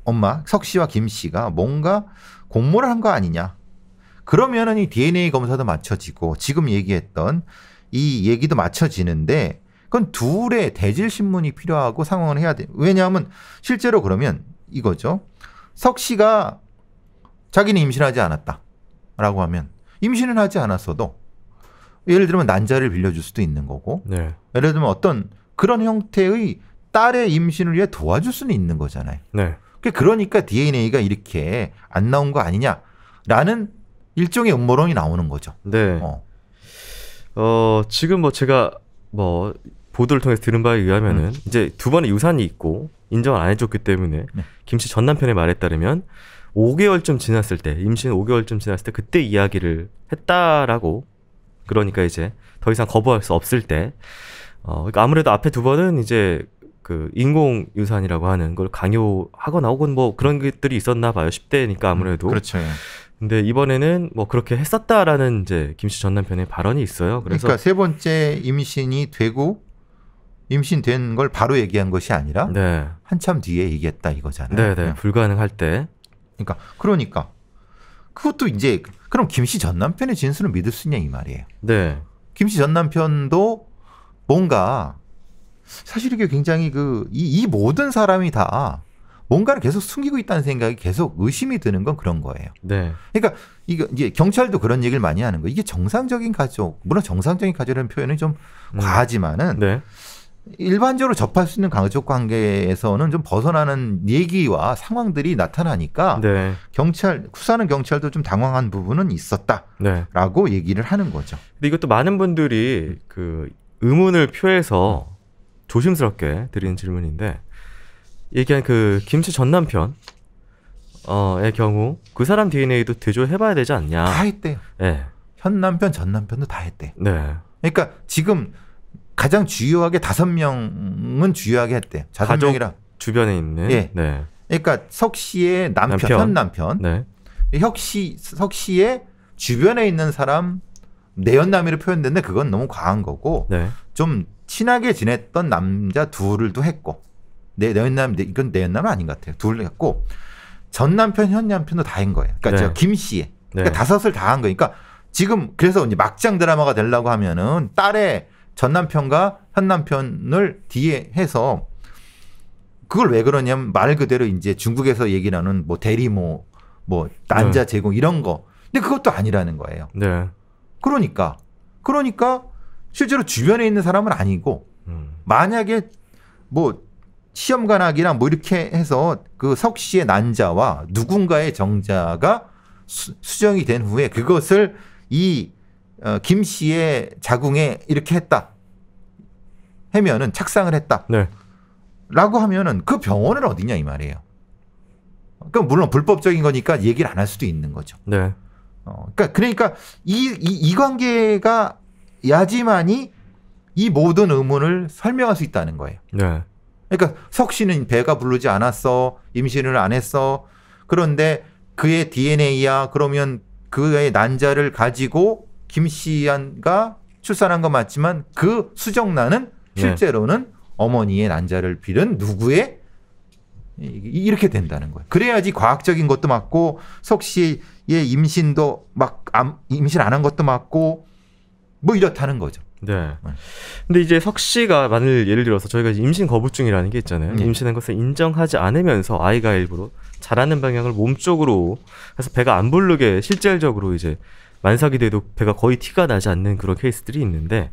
엄마 석 씨와 김 씨가 뭔가 공모를 한 거 아니냐. 그러면은 이 DNA 검사도 맞춰지고 지금 얘기했던 이 얘기도 맞춰지는데 그건 둘의 대질 신문이 필요하고 상황을 해야 돼. 왜냐하면 실제로 그러면 이거죠. 석 씨가 자기는 임신하지 않았다라고 하면 임신은 하지 않았어도 예를 들면 난자를 빌려줄 수도 있는 거고 네. 예를 들면 어떤 그런 형태의 딸의 임신을 위해 도와줄 수는 있는 거잖아요. 네. 그러니까 DNA가 이렇게 안 나온 거 아니냐라는 일종의 음모론이 나오는 거죠. 네. 지금 뭐 제가 뭐 보도를 통해서 들은 바에 의하면은 이제 두 번의 유산이 있고 인정을 안 해줬기 때문에 김 씨 전 남편의 말에 따르면 5개월쯤 지났을 때 임신 5개월쯤 지났을 때 그때 이야기를 했다라고. 그러니까 이제 더 이상 거부할 수 없을 때 그러니까 아무래도 앞에 두 번은 이제 그 인공 유산이라고 하는 걸 강요하거나 혹은 뭐 그런 것들이 있었나 봐요. 10대니까 아무래도. 그렇죠. 근데 이번에는 뭐 그렇게 했었다라는 이제 김 씨 전 남편의 발언이 있어요. 그래서 그러니까 세 번째 임신이 되고 임신된 걸 바로 얘기한 것이 아니라 네. 한참 뒤에 얘기했다 이거잖아요. 네. 불가능할 때. 그러니까 그것도 이제 그럼 김 씨 전 남편의 진술을 믿을 수 있냐 이 말이에요. 네. 김 씨 전 남편도 뭔가 사실 이게 굉장히 이 모든 사람이 다 뭔가를 계속 숨기고 있다는 생각이 계속 의심이 드는 건 그런 거예요. 네. 그러니까 이게 경찰도 그런 얘기를 많이 하는 거예요. 이게 정상적인 가족, 물론 정상적인 가족이라는 표현은 좀 과하지만은 네. 일반적으로 접할 수 있는 가족 관계에서는 좀 벗어나는 얘기와 상황들이 나타나니까 네. 수사하는 경찰도 좀 당황한 부분은 있었다라고 네. 얘기를 하는 거죠. 근데 이것도 많은 분들이 그 의문을 표해서 조심스럽게 드리는 질문인데 얘기한 그 김 씨 전 남편의 경우 그 사람 DNA도 대조해봐야 되지 않냐. 다 했대요. 네. 현 남편, 전 남편도 다 했대요. 네. 그러니까 지금 가장 주요하게 5명은 주요하게 했대요. 5명이라 주변에 있는. 예. 네. 그러니까 석 씨의 현 남편, 네. 석 씨의 주변에 있는 사람 내연남이로 표현됐는데 그건 너무 과한 거고 네. 좀 친하게 지냈던 남자 둘도 했고 내연남 이건 내연남은 아닌 것 같아요. 둘 했고 전 남편, 현 남편도 다 한 거예요. 그러니까 네. 김 씨의 그러니까 네. 5을 다 한 거니까 지금 그래서 이제 막장 드라마가 되려고 하면은 딸의 전 남편과 현 남편을 뒤에 해서 그걸 왜 그러냐면 말 그대로 이제 중국에서 얘기 나눈 뭐 대리모, 뭐 난자 제공 이런 거. 근데 그것도 아니라는 거예요. 네. 그러니까 실제로 주변에 있는 사람은 아니고 만약에 뭐 시험관학이랑 뭐 이렇게 해서 그 석 씨의 난자와 누군가의 정자가 수정이 된 후에 그것을 김 씨의 자궁에 이렇게 했다 하면은 착상을 했다. 네. 라고 하면은 그 병원은 어디냐 이 말이에요. 그러니까 물론 불법적인 거니까 얘기를 안 할 수도 있는 거죠. 네. 그러니까 이 관계가 야지만이 이 모든 의문을 설명할 수 있다는 거예요. 네. 그러니까 석 씨는 배가 부르지 않았어, 임신을 안 했어. 그런데 그의 DNA야. 그러면 그의 난자를 가지고 김 씨가 출산한 건 맞지만 그 수정란은 실제로는 어머니의 난자를 빌은 누구의 이렇게 된다는 거예요. 그래야지 과학적인 것도 맞고 석 씨의 임신도 임신 안 한 것도 맞고 뭐 이렇다는 거죠. 네. 근데 이제 석 씨가 만일 예를 들어서 저희가 임신 거부증이라는 게 있잖아요. 임신한 것을 인정하지 않으면서 아이가 일부러 자라는 방향을 몸쪽으로 해서 배가 안 부르게 실질적으로 이제 만삭이 돼도 배가 거의 티가 나지 않는 그런 케이스들이 있는데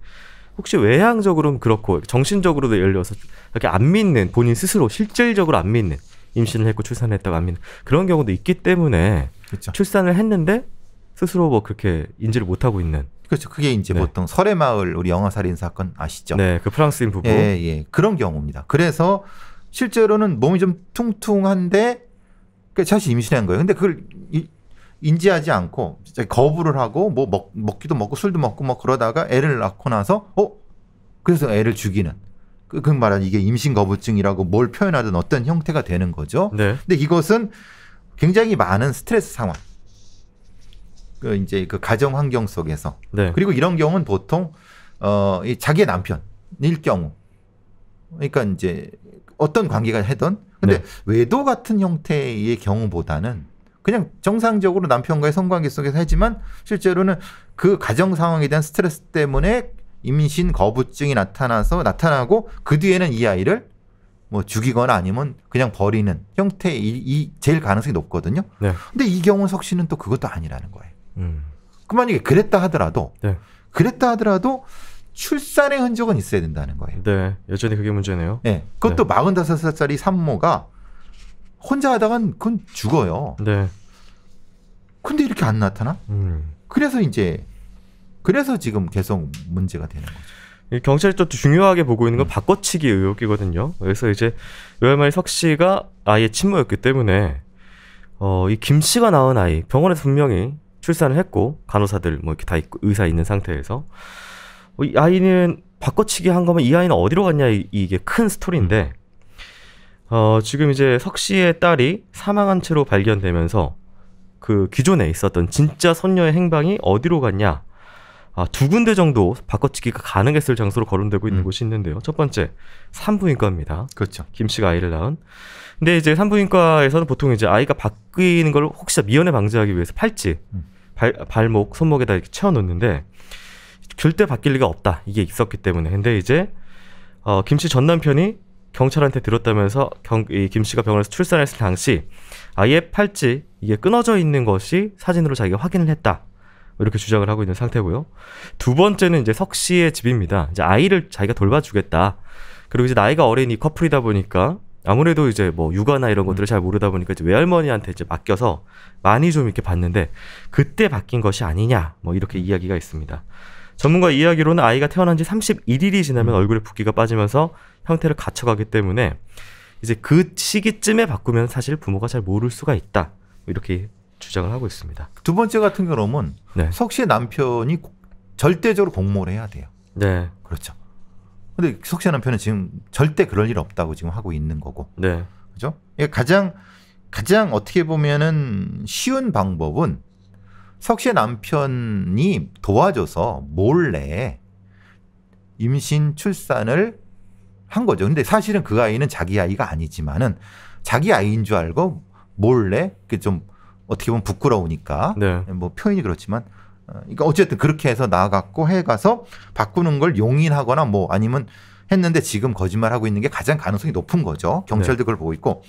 혹시 외향적으로는 그렇고 정신적으로도 예를 들어서 이렇게 안 믿는 본인 스스로 실질적으로 안 믿는 임신을 했고 출산을 했다고 안 믿는 그런 경우도 있기 때문에 그렇죠. 출산을 했는데 스스로 뭐 그렇게 인지를 못하고 있는 그렇죠. 그게 이제 보통 설해마을 우리 영아살인 사건 아시죠? 네, 그 프랑스인 부부. 예, 그런 경우입니다. 그래서 실제로는 몸이 좀 퉁퉁한데 사실 임신한 거예요. 근데 그걸 인지하지 않고 거부를 하고 뭐 먹기도 먹고 술도 먹고 뭐 그러다가 애를 낳고 나서 그래서 애를 죽이는 그 말은 이게 임신 거부증이라고 뭘 표현하든 어떤 형태가 되는 거죠. 네. 근데 이것은 굉장히 많은 스트레스 상황. 그 이제 그 가정 환경 속에서 네. 그리고 이런 경우는 보통 이 자기의 남편일 경우 그러니까 이제 어떤 관계가 해던 근데 네. 외도 같은 형태의 경우보다는 그냥 정상적으로 남편과의 성관계 속에서 하지만 실제로는 그 가정 상황에 대한 스트레스 때문에 임신 거부증이 나타나고 그 뒤에는 이 아이를 뭐 죽이거나 아니면 그냥 버리는 형태의 이 제일 가능성이 높거든요. 네. 근데 이 경우 석 씨는 또 그것도 아니라는 거예요. 음. 그 만약에 그랬다 하더라도 네. 출산의 흔적은 있어야 된다는 거예요. 네. 여전히 그게 문제네요. 네. 그것도 45살짜리 산모가 혼자 하다간 그건 죽어요. 네. 근데 이렇게 안 나타나? 그래서 지금 계속 문제가 되는 거죠. 이 경찰이 또 중요하게 보고 있는 건 바꿔치기 의혹이거든요. 그래서 이제 외할머니 석 씨가 아이의 친모였기 때문에 이 김 씨가 낳은 아이 병원에서 분명히 출산을 했고 간호사들 뭐 이렇게 다 있고 의사 있는 상태에서 이 아이는 바꿔치기 한 거면 이 아이는 어디로 갔냐 이게 큰 스토리인데 지금 이제 석 씨의 딸이 사망한 채로 발견되면서 그 기존에 있었던 진짜 손녀의 행방이 어디로 갔냐 두 군데 정도 바꿔치기가 가능했을 장소로 거론되고 있는 곳이 있는데요. 첫 번째 산부인과입니다. 그렇죠. 김 씨가 아이를 낳은. 근데 이제 산부인과에서는 보통 이제 아이가 바뀌는 걸 혹시 미연에 방지하기 위해서 팔찌, 발목, 손목에다 이렇게 채워놓는데 절대 바뀔 리가 없다. 이게 있었기 때문에. 근데 이제 김 씨 전 남편이 경찰한테 들었다면서 김 씨가 병원에서 출산했을 당시 아이의 팔찌 이게 끊어져 있는 것이 사진으로 자기가 확인을 했다. 이렇게 주장을 하고 있는 상태고요. 두 번째는 이제 석 씨의 집입니다. 이제 아이를 자기가 돌봐주겠다. 그리고 이제 나이가 어린 이 커플이다 보니까 아무래도 이제 뭐 육아나 이런 것들을 잘 모르다 보니까 이제 외할머니한테 이제 맡겨서 많이 좀 이렇게 봤는데 그때 바뀐 것이 아니냐 뭐 이렇게 이야기가 있습니다. 전문가 이야기로는 아이가 태어난 지 31일이 지나면 얼굴에 붓기가 빠지면서 형태를 갖춰가기 때문에 이제 그 시기쯤에 바꾸면 사실 부모가 잘 모를 수가 있다. 이렇게 주장을 하고 있습니다. 두 번째 같은 경우는 네. 석 씨의 남편이 절대적으로 공모를 해야 돼요. 네. 그렇죠. 근데 석 씨의 남편은 지금 절대 그럴 일 없다고 지금 하고 있는 거고. 네. 그죠? 가장 어떻게 보면은 쉬운 방법은 석 씨의 남편이 도와줘서 몰래 임신 출산을 한 거죠. 근데 사실은 그 아이는 자기 아이가 아니지만은 자기 아이인 줄 알고 몰래 좀 어떻게 보면 부끄러우니까 네. 뭐 표현이 그렇지만 그러니까 어쨌든 그렇게 해서 나가고 해가서 바꾸는 걸 용인하거나 뭐 아니면 했는데 지금 거짓말하고 있는 게 가장 가능성이 높은 거죠. 경찰도 그걸 보고 있고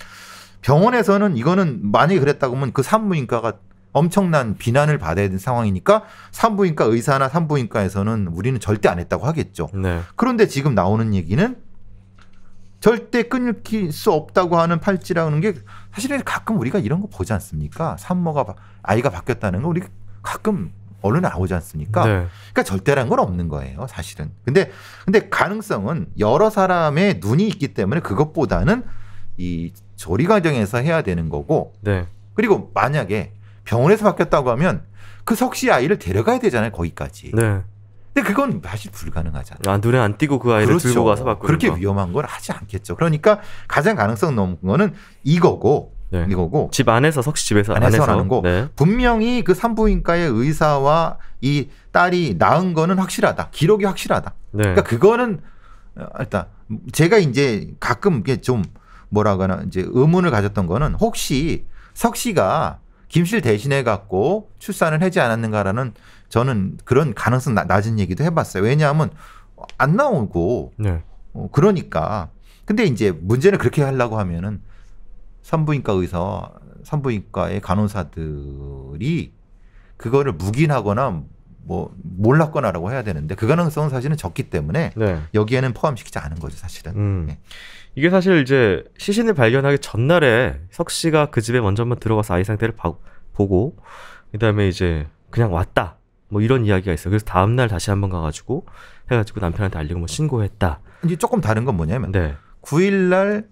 병원에서는 이거는 만약에 그랬다고 하면 그 산부인과가 엄청난 비난을 받아야 되는 상황이니까 산부인과 의사나 산부인과에서는 우리는 절대 안 했다고 하겠죠. 네. 그런데 지금 나오는 얘기는 절대 끊길 수 없다고 하는 팔찌라는 게 사실은 가끔 우리가 이런 거 보지 않습니까? 산모가 아이가 바뀌었다는 거 우리 가끔 언론에 나오지 않습니까? 네. 그러니까 절대란 건 없는 거예요, 사실은. 근데 가능성은 여러 사람의 눈이 있기 때문에 그것보다는 이 조리 과정에서 해야 되는 거고. 네. 그리고 만약에 병원에서 바뀌었다고 하면 그 석 씨 아이를 데려가야 되잖아요, 거기까지. 네. 근데 그건 사실 불가능하잖아요. 눈에 안 띄고 그 아이를 그렇죠. 들고 가서 바꾸는 그렇게 거. 위험한 걸 하지 않겠죠. 그러니까 가장 가능성 높은 거는 이거고. 네. 이거고. 집 안에서 석 씨 집에서 안에서 안에서 하는 거. 네. 분명히 그 산부인과의 의사와 이 딸이 낳은 거는 확실하다. 기록이 확실하다. 네. 그러니까 그거는 일단 제가 이제 가끔 이게 좀 뭐라거나 이제 의문을 가졌던 거는 혹시 석 씨가 김 씨를 대신해 갖고 출산을 하지 않았는가라는 저는 그런 가능성 낮은 얘기도 해봤어요. 왜냐하면 안 나오고 네. 그러니까. 근데 이제 문제는 그렇게 하려고 하면은 산부인과 의사, 산부인과의 간호사들이 그거를 묵인하거나 뭐 몰랐거나라고 해야 되는데 그 가능성은 사실은 적기 때문에 네. 여기에는 포함시키지 않은 거죠, 사실은. 네. 이게 사실 이제 시신을 발견하기 전날에 석 씨가 그 집에 먼저 한번 들어가서 아이 상태를 보고 그다음에 이제 그냥 왔다 뭐 이런 이야기가 있어요. 그래서 다음 날 다시 한번 가가지고 해가지고 남편한테 알리고 뭐 신고했다. 이제 조금 다른 건 뭐냐면 네. 9일 날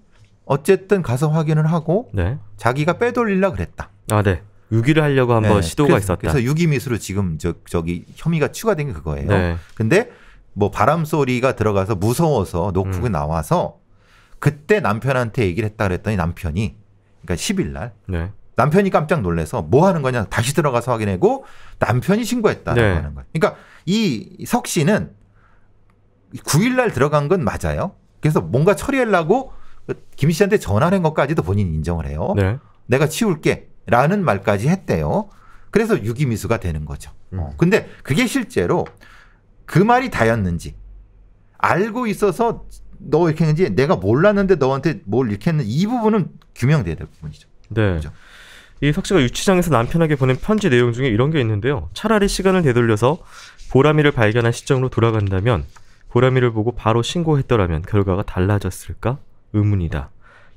어쨌든 가서 확인을 하고 네. 자기가 빼돌리려 그랬다. 아, 네. 유기를 하려고 한번 시도가 있었다. 그래서 유기미수로 지금 저기 혐의가 추가된 게 그거예요. 네. 근데 뭐 바람 소리가 들어가서 무서워서 노크가 나와서 그때 남편한테 얘기를 했다 그랬더니 남편이 그러니까 10일 날 네. 남편이 깜짝 놀라서 뭐 하는 거냐 다시 들어가서 확인하고 남편이 신고했다라고 네. 하는 거예요. 그러니까 이 석 씨는 9일날 들어간 건 맞아요. 그래서 뭔가 처리하려고 김 씨한테 전화를 한 것까지도 본인이 인정을 해요. 네. 내가 치울게 라는 말까지 했대요. 그래서 유기미수가 되는 거죠. 근데 그게 실제로 그 말이 다였는지 알고 있어서 너 이렇게 했는지 내가 몰랐는데 너한테 뭘 이렇게 했는지 이 부분은 규명돼야 될 부분이죠. 네. 그죠? 이 석 씨가 유치장에서 남편에게 보낸 편지 내용 중에 이런 게 있는데요. 차라리 시간을 되돌려서 보람이를 발견한 시점으로 돌아간다면 보람이를 보고 바로 신고했더라면 결과가 달라졌을까? 의문이다.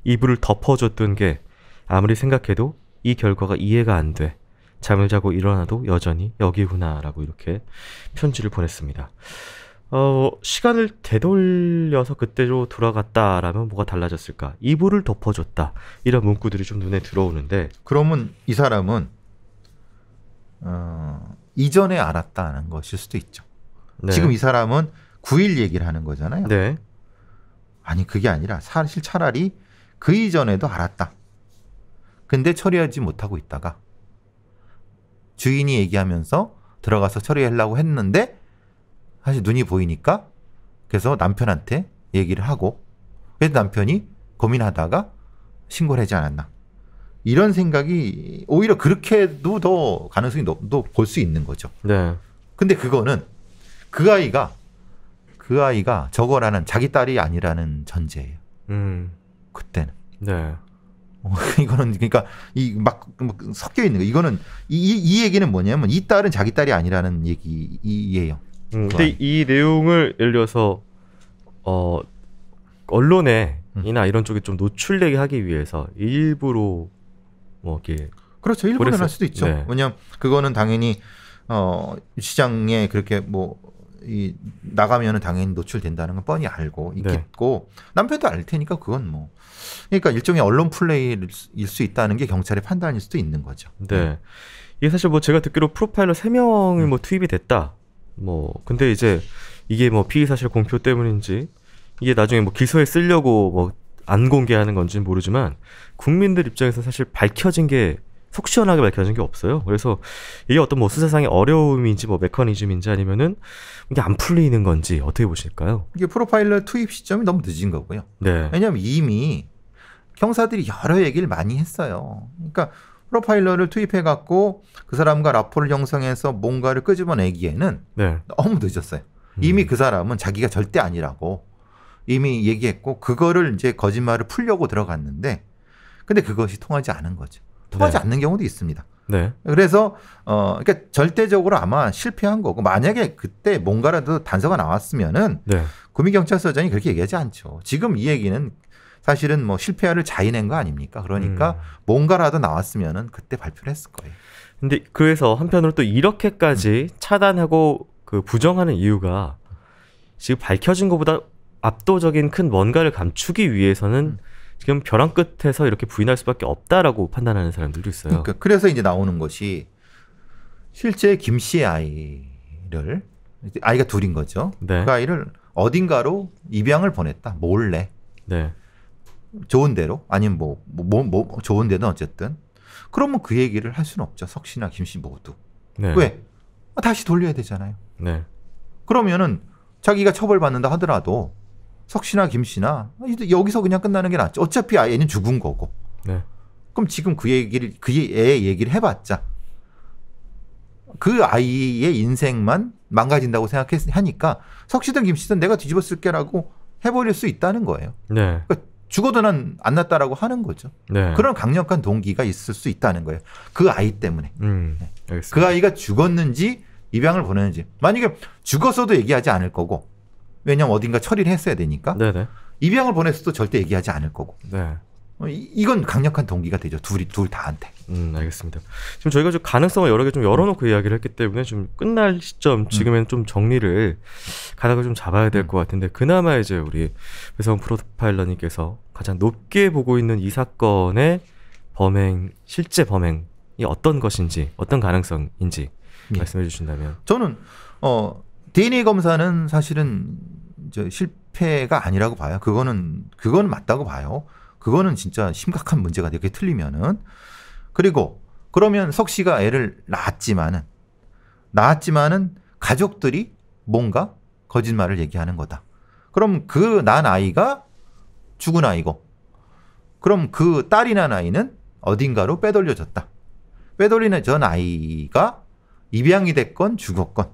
이불을 덮어줬던 게 아무리 생각해도 이 결과가 이해가 안 돼. 잠을 자고 일어나도 여전히 여기구나라고 이렇게 편지를 보냈습니다. 시간을 되돌려서 그때로 돌아갔다라면 뭐가 달라졌을까? 이불을 덮어줬다. 이런 문구들이 좀 눈에 들어오는데 그러면 이 사람은 이전에 알았다는 것일 수도 있죠. 네. 지금 이 사람은 9일 얘기를 하는 거잖아요. 네. 아니 그게 아니라 사실 차라리 그 이전에도 알았다. 근데 처리하지 못하고 있다가 주인이 얘기하면서 들어가서 처리하려고 했는데 사실 눈이 보이니까 그래서 남편한테 얘기를 하고 그래서 남편이 고민하다가 신고를 하지 않았나. 이런 생각이 오히려 그렇게도 더 가능성이 볼 수 있는 거죠. 네. 근데 그거는 그 아이가 저거라는 자기 딸이 아니라는 전제예요. 그때는. 네. 이거는 그러니까 이 막 섞여 있는 거. 이거는 이 얘기는 뭐냐면 이 딸은 자기 딸이 아니라는 얘기예요. 근데 이 내용을 예를 들어서 언론에 이나 이런 쪽에 좀 노출되게 하기 위해서 일부러 뭐 이렇게 그렇죠. 일부러 할 수도 있죠. 네. 왜냐하면 그거는 당연히 시장에 그렇게 이 나가면은 당연히 노출된다는 건 뻔히 알고 있겠고 남편도 알 테니까 그건 뭐 그러니까 일종의 언론 플레이일 수 있다는 게 경찰의 판단일 수도 있는 거죠. 네. 이게 사실 뭐 제가 듣기로 프로파일러 3명이 뭐 투입이 됐다. 뭐 근데 이제 이게 뭐 피의 사실 공표 때문인지 이게 나중에 뭐 기소에 쓰려고 뭐 안 공개하는 건지는 모르지만 국민들 입장에서 사실 밝혀진 게 속 시원하게 밝혀진 게 없어요. 그래서 이게 어떤 뭐 수사상의 어려움인지 뭐 메커니즘인지 아니면은 이게 안 풀리는 건지 어떻게 보실까요? 이게 프로파일러 투입 시점이 너무 늦은 거고요. 네. 왜냐하면 이미 형사들이 여러 얘기를 많이 했어요. 그러니까 프로파일러를 투입해 갖고 그 사람과 라포를 형성해서 뭔가를 끄집어내기에는 네. 너무 늦었어요. 이미 그 사람은 자기가 절대 아니라고 이미 얘기했고 그거를 이제 거짓말을 풀려고 들어갔는데 근데 그것이 통하지 않은 거죠. 통하지 않는 경우도 있습니다. 네. 그래서 그러니까 절대적으로 아마 실패한 거고 만약에 그때 뭔가라도 단서가 나왔으면은 네. 구미경찰서장이 그렇게 얘기하지 않죠. 지금 이 얘기는 사실은 뭐 실패를 자인한 거 아닙니까? 그러니까 뭔가라도 나왔으면은 그때 발표를 했을 거예요. 근데 그래서 한편으로 또 이렇게까지 차단하고 그 부정하는 이유가 지금 밝혀진 것보다 압도적인 큰 뭔가를 감추기 위해서는 지금 벼랑 끝에서 이렇게 부인할 수밖에 없다라고 판단하는 사람들도 있어요. 그러니까 그래서 이제 나오는 것이 실제 김 씨의 아이가 둘인 거죠. 네. 그 아이를 어딘가로 입양을 보냈다. 몰래. 네. 좋은 데로 아니면 뭐 좋은 데는 어쨌든 그러면 그 얘기를 할 수는 없죠. 석 씨나 김 씨 모두. 네. 왜? 다시 돌려야 되잖아요. 네. 그러면은 자기가 처벌받는다 하더라도 석 씨나 김 씨나 여기서 그냥 끝나는 게 낫죠. 어차피 아이는 죽은 거고. 네. 그럼 지금 그 애 얘기를 해봤자 그 아이의 인생만 망가진다고 생각하니까 석 씨든 김 씨든 내가 뒤집어 쓸게라고 해버릴 수 있다는 거예요. 네. 그러니까 죽어도 난 안 났다라고 하는 거죠. 네. 그런 강력한 동기가 있을 수 있다는 거예요. 그 아이 때문에. 알겠습니다. 그 아이가 죽었는지 입양을 보내는지. 만약에 죽었어도 얘기하지 않을 거고 왜냐하면 어딘가 처리를 했어야 되니까. 네네. 입양을 보냈어도 절대 얘기하지 않을 거고. 네. 이건 강력한 동기가 되죠. 둘 다한테. 알겠습니다. 지금 저희가 좀 가능성을 여러 개 좀 열어놓고 이야기를 했기 때문에 좀 끝날 시점 지금은 좀 정리를 가닥을 좀 잡아야 될 것 같은데 그나마 이제 우리 배성 프로파일러님께서 가장 높게 보고 있는 이 사건의 실제 범행이 어떤 것인지 어떤 가능성인지 말씀해 주신다면. 저는 DNA 검사는 사실은 실패가 아니라고 봐요. 그거는 맞다고 봐요. 그거는 진짜 심각한 문제가 되게 틀리면은 그리고 그러면 석 씨가 애를 낳았지만은 가족들이 뭔가 거짓말을 얘기하는 거다. 그럼 그 난 아이가 죽은 아이고, 그럼 그 딸이 난 아이는 어딘가로 빼돌려졌다. 빼돌리는 전 아이가 입양이 됐건 죽었건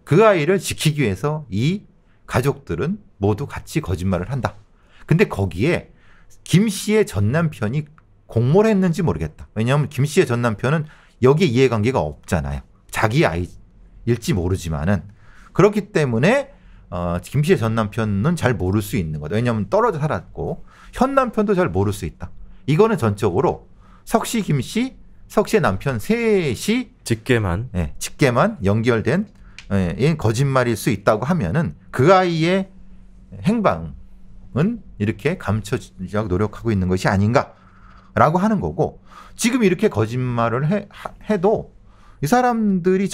그 아이를 지키기 위해서 이 가족들은 모두 같이 거짓말을 한다. 근데 거기에 김 씨의 전 남편이 공모를 했는지 모르겠다. 왜냐하면 김 씨의 전 남편은 여기에 이해관계가 없잖아요. 자기 아이일지 모르지만은 그렇기 때문에 김 씨의 전 남편은 잘 모를 수 있는 거다. 왜냐하면 떨어져 살았고 현 남편도 잘 모를 수 있다. 이거는 전적으로 석 씨, 김 씨, 석 씨의 남편 셋이 직계만 연결된 거짓말일 수 있다고 하면은 그 아이의 행방은 이렇게 감춰주려고 노력하고 있는 것이 아닌가라고 하는 거고, 지금 이렇게 거짓말을 해도 이 사람들이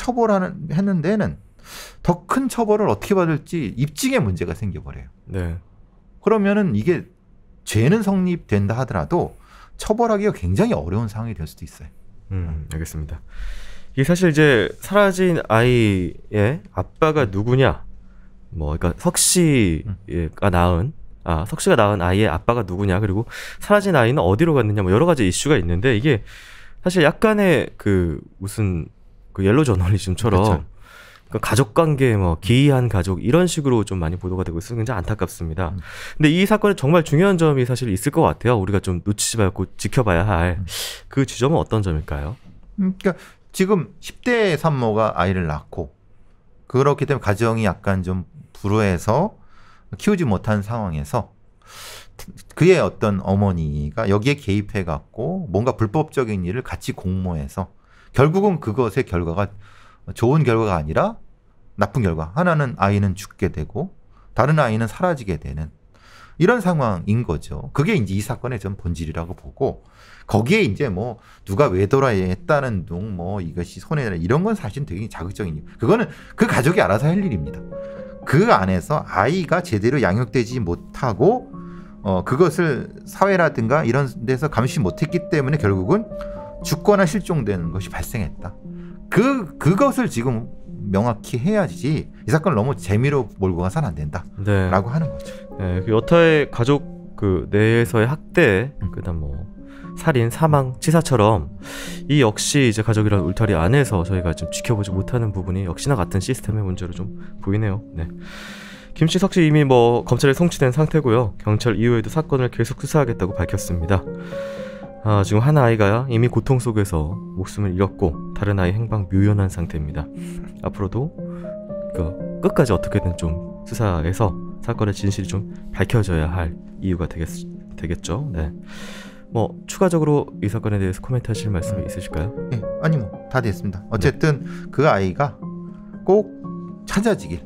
했는 데는 더 큰 처벌을 어떻게 받을지 입증의 문제가 생겨버려요. 네. 그러면은 이게 죄는 성립된다 하더라도 처벌하기가 굉장히 어려운 상황이 될 수도 있어요. 알겠습니다. 이게 사실 이제 사라진 아이의 아빠가 누구냐, 그러니까 석 씨가 낳은 아이의 아빠가 누구냐, 그리고 사라진 아이는 어디로 갔느냐, 여러 가지 이슈가 있는데, 이게 사실 약간의 무슨 옐로 저널리즘처럼, 그렇죠. 그러니까 가족 관계, 기이한 가족, 이런 식으로 좀 많이 보도가 되고 있어서 굉장히 안타깝습니다. 근데 이 사건에 정말 중요한 점이 사실 있을 것 같아요. 우리가 좀 놓치지 말고 지켜봐야 할 그 지점은 어떤 점일까요? 그러니까 지금 10대 산모가 아이를 낳고, 그렇기 때문에 가정이 약간 좀 불우해서 키우지 못한 상황에서 그의 어떤 어머니가 여기에 개입해 갖고 뭔가 불법적인 일을 같이 공모해서 결국은 그것의 결과가 좋은 결과가 아니라 나쁜 결과, 하나는 아이는 죽게 되고 다른 아이는 사라지게 되는 이런 상황인 거죠. 그게 이제 이 사건의 전 본질이라고 보고, 거기에 이제 누가 왜 돌아야 했다는 둥 이것이 손해라 이런 건 사실 되게 자극적인 일. 그거는 그 가족이 알아서 할 일입니다. 그 안에서 아이가 제대로 양육되지 못하고 그것을 사회라든가 이런 데서 감시 못했기 때문에 결국은 죽거나 실종되는 것이 발생했다. 그것을 지금 명확히 해야지 이 사건을 너무 재미로 몰고 가서는 안 된다라고 하는 거죠. 네, 여타의 가족 내에서의 학대, 그다음 살인, 사망, 치사처럼 이 역시 이제 가족이라는 울타리 안에서 저희가 좀 지켜보지 못하는 부분이 역시나 같은 시스템의 문제로 좀 보이네요. 네. 김 씨, 석 씨 이미 검찰에 송치된 상태고요. 경찰 이후에도 사건을 계속 수사하겠다고 밝혔습니다. 지금 한 아이가 이미 고통 속에서 목숨을 잃었고 다른 아이 행방 묘연한 상태입니다. 앞으로도 끝까지 어떻게든 좀 수사해서 사건의 진실이 좀 밝혀져야 할 이유가 되겠죠. 네. 추가적으로 이 사건에 대해서 코멘트 하실 말씀이 있으실까요? 네, 아니 다 됐습니다. 어쨌든 그 아이가 꼭 찾아지길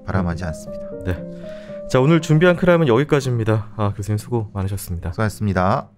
바람하지 않습니다. 네. 자, 오늘 준비한 크라임은 여기까지입니다. 교수님 수고 많으셨습니다. 수고하셨습니다.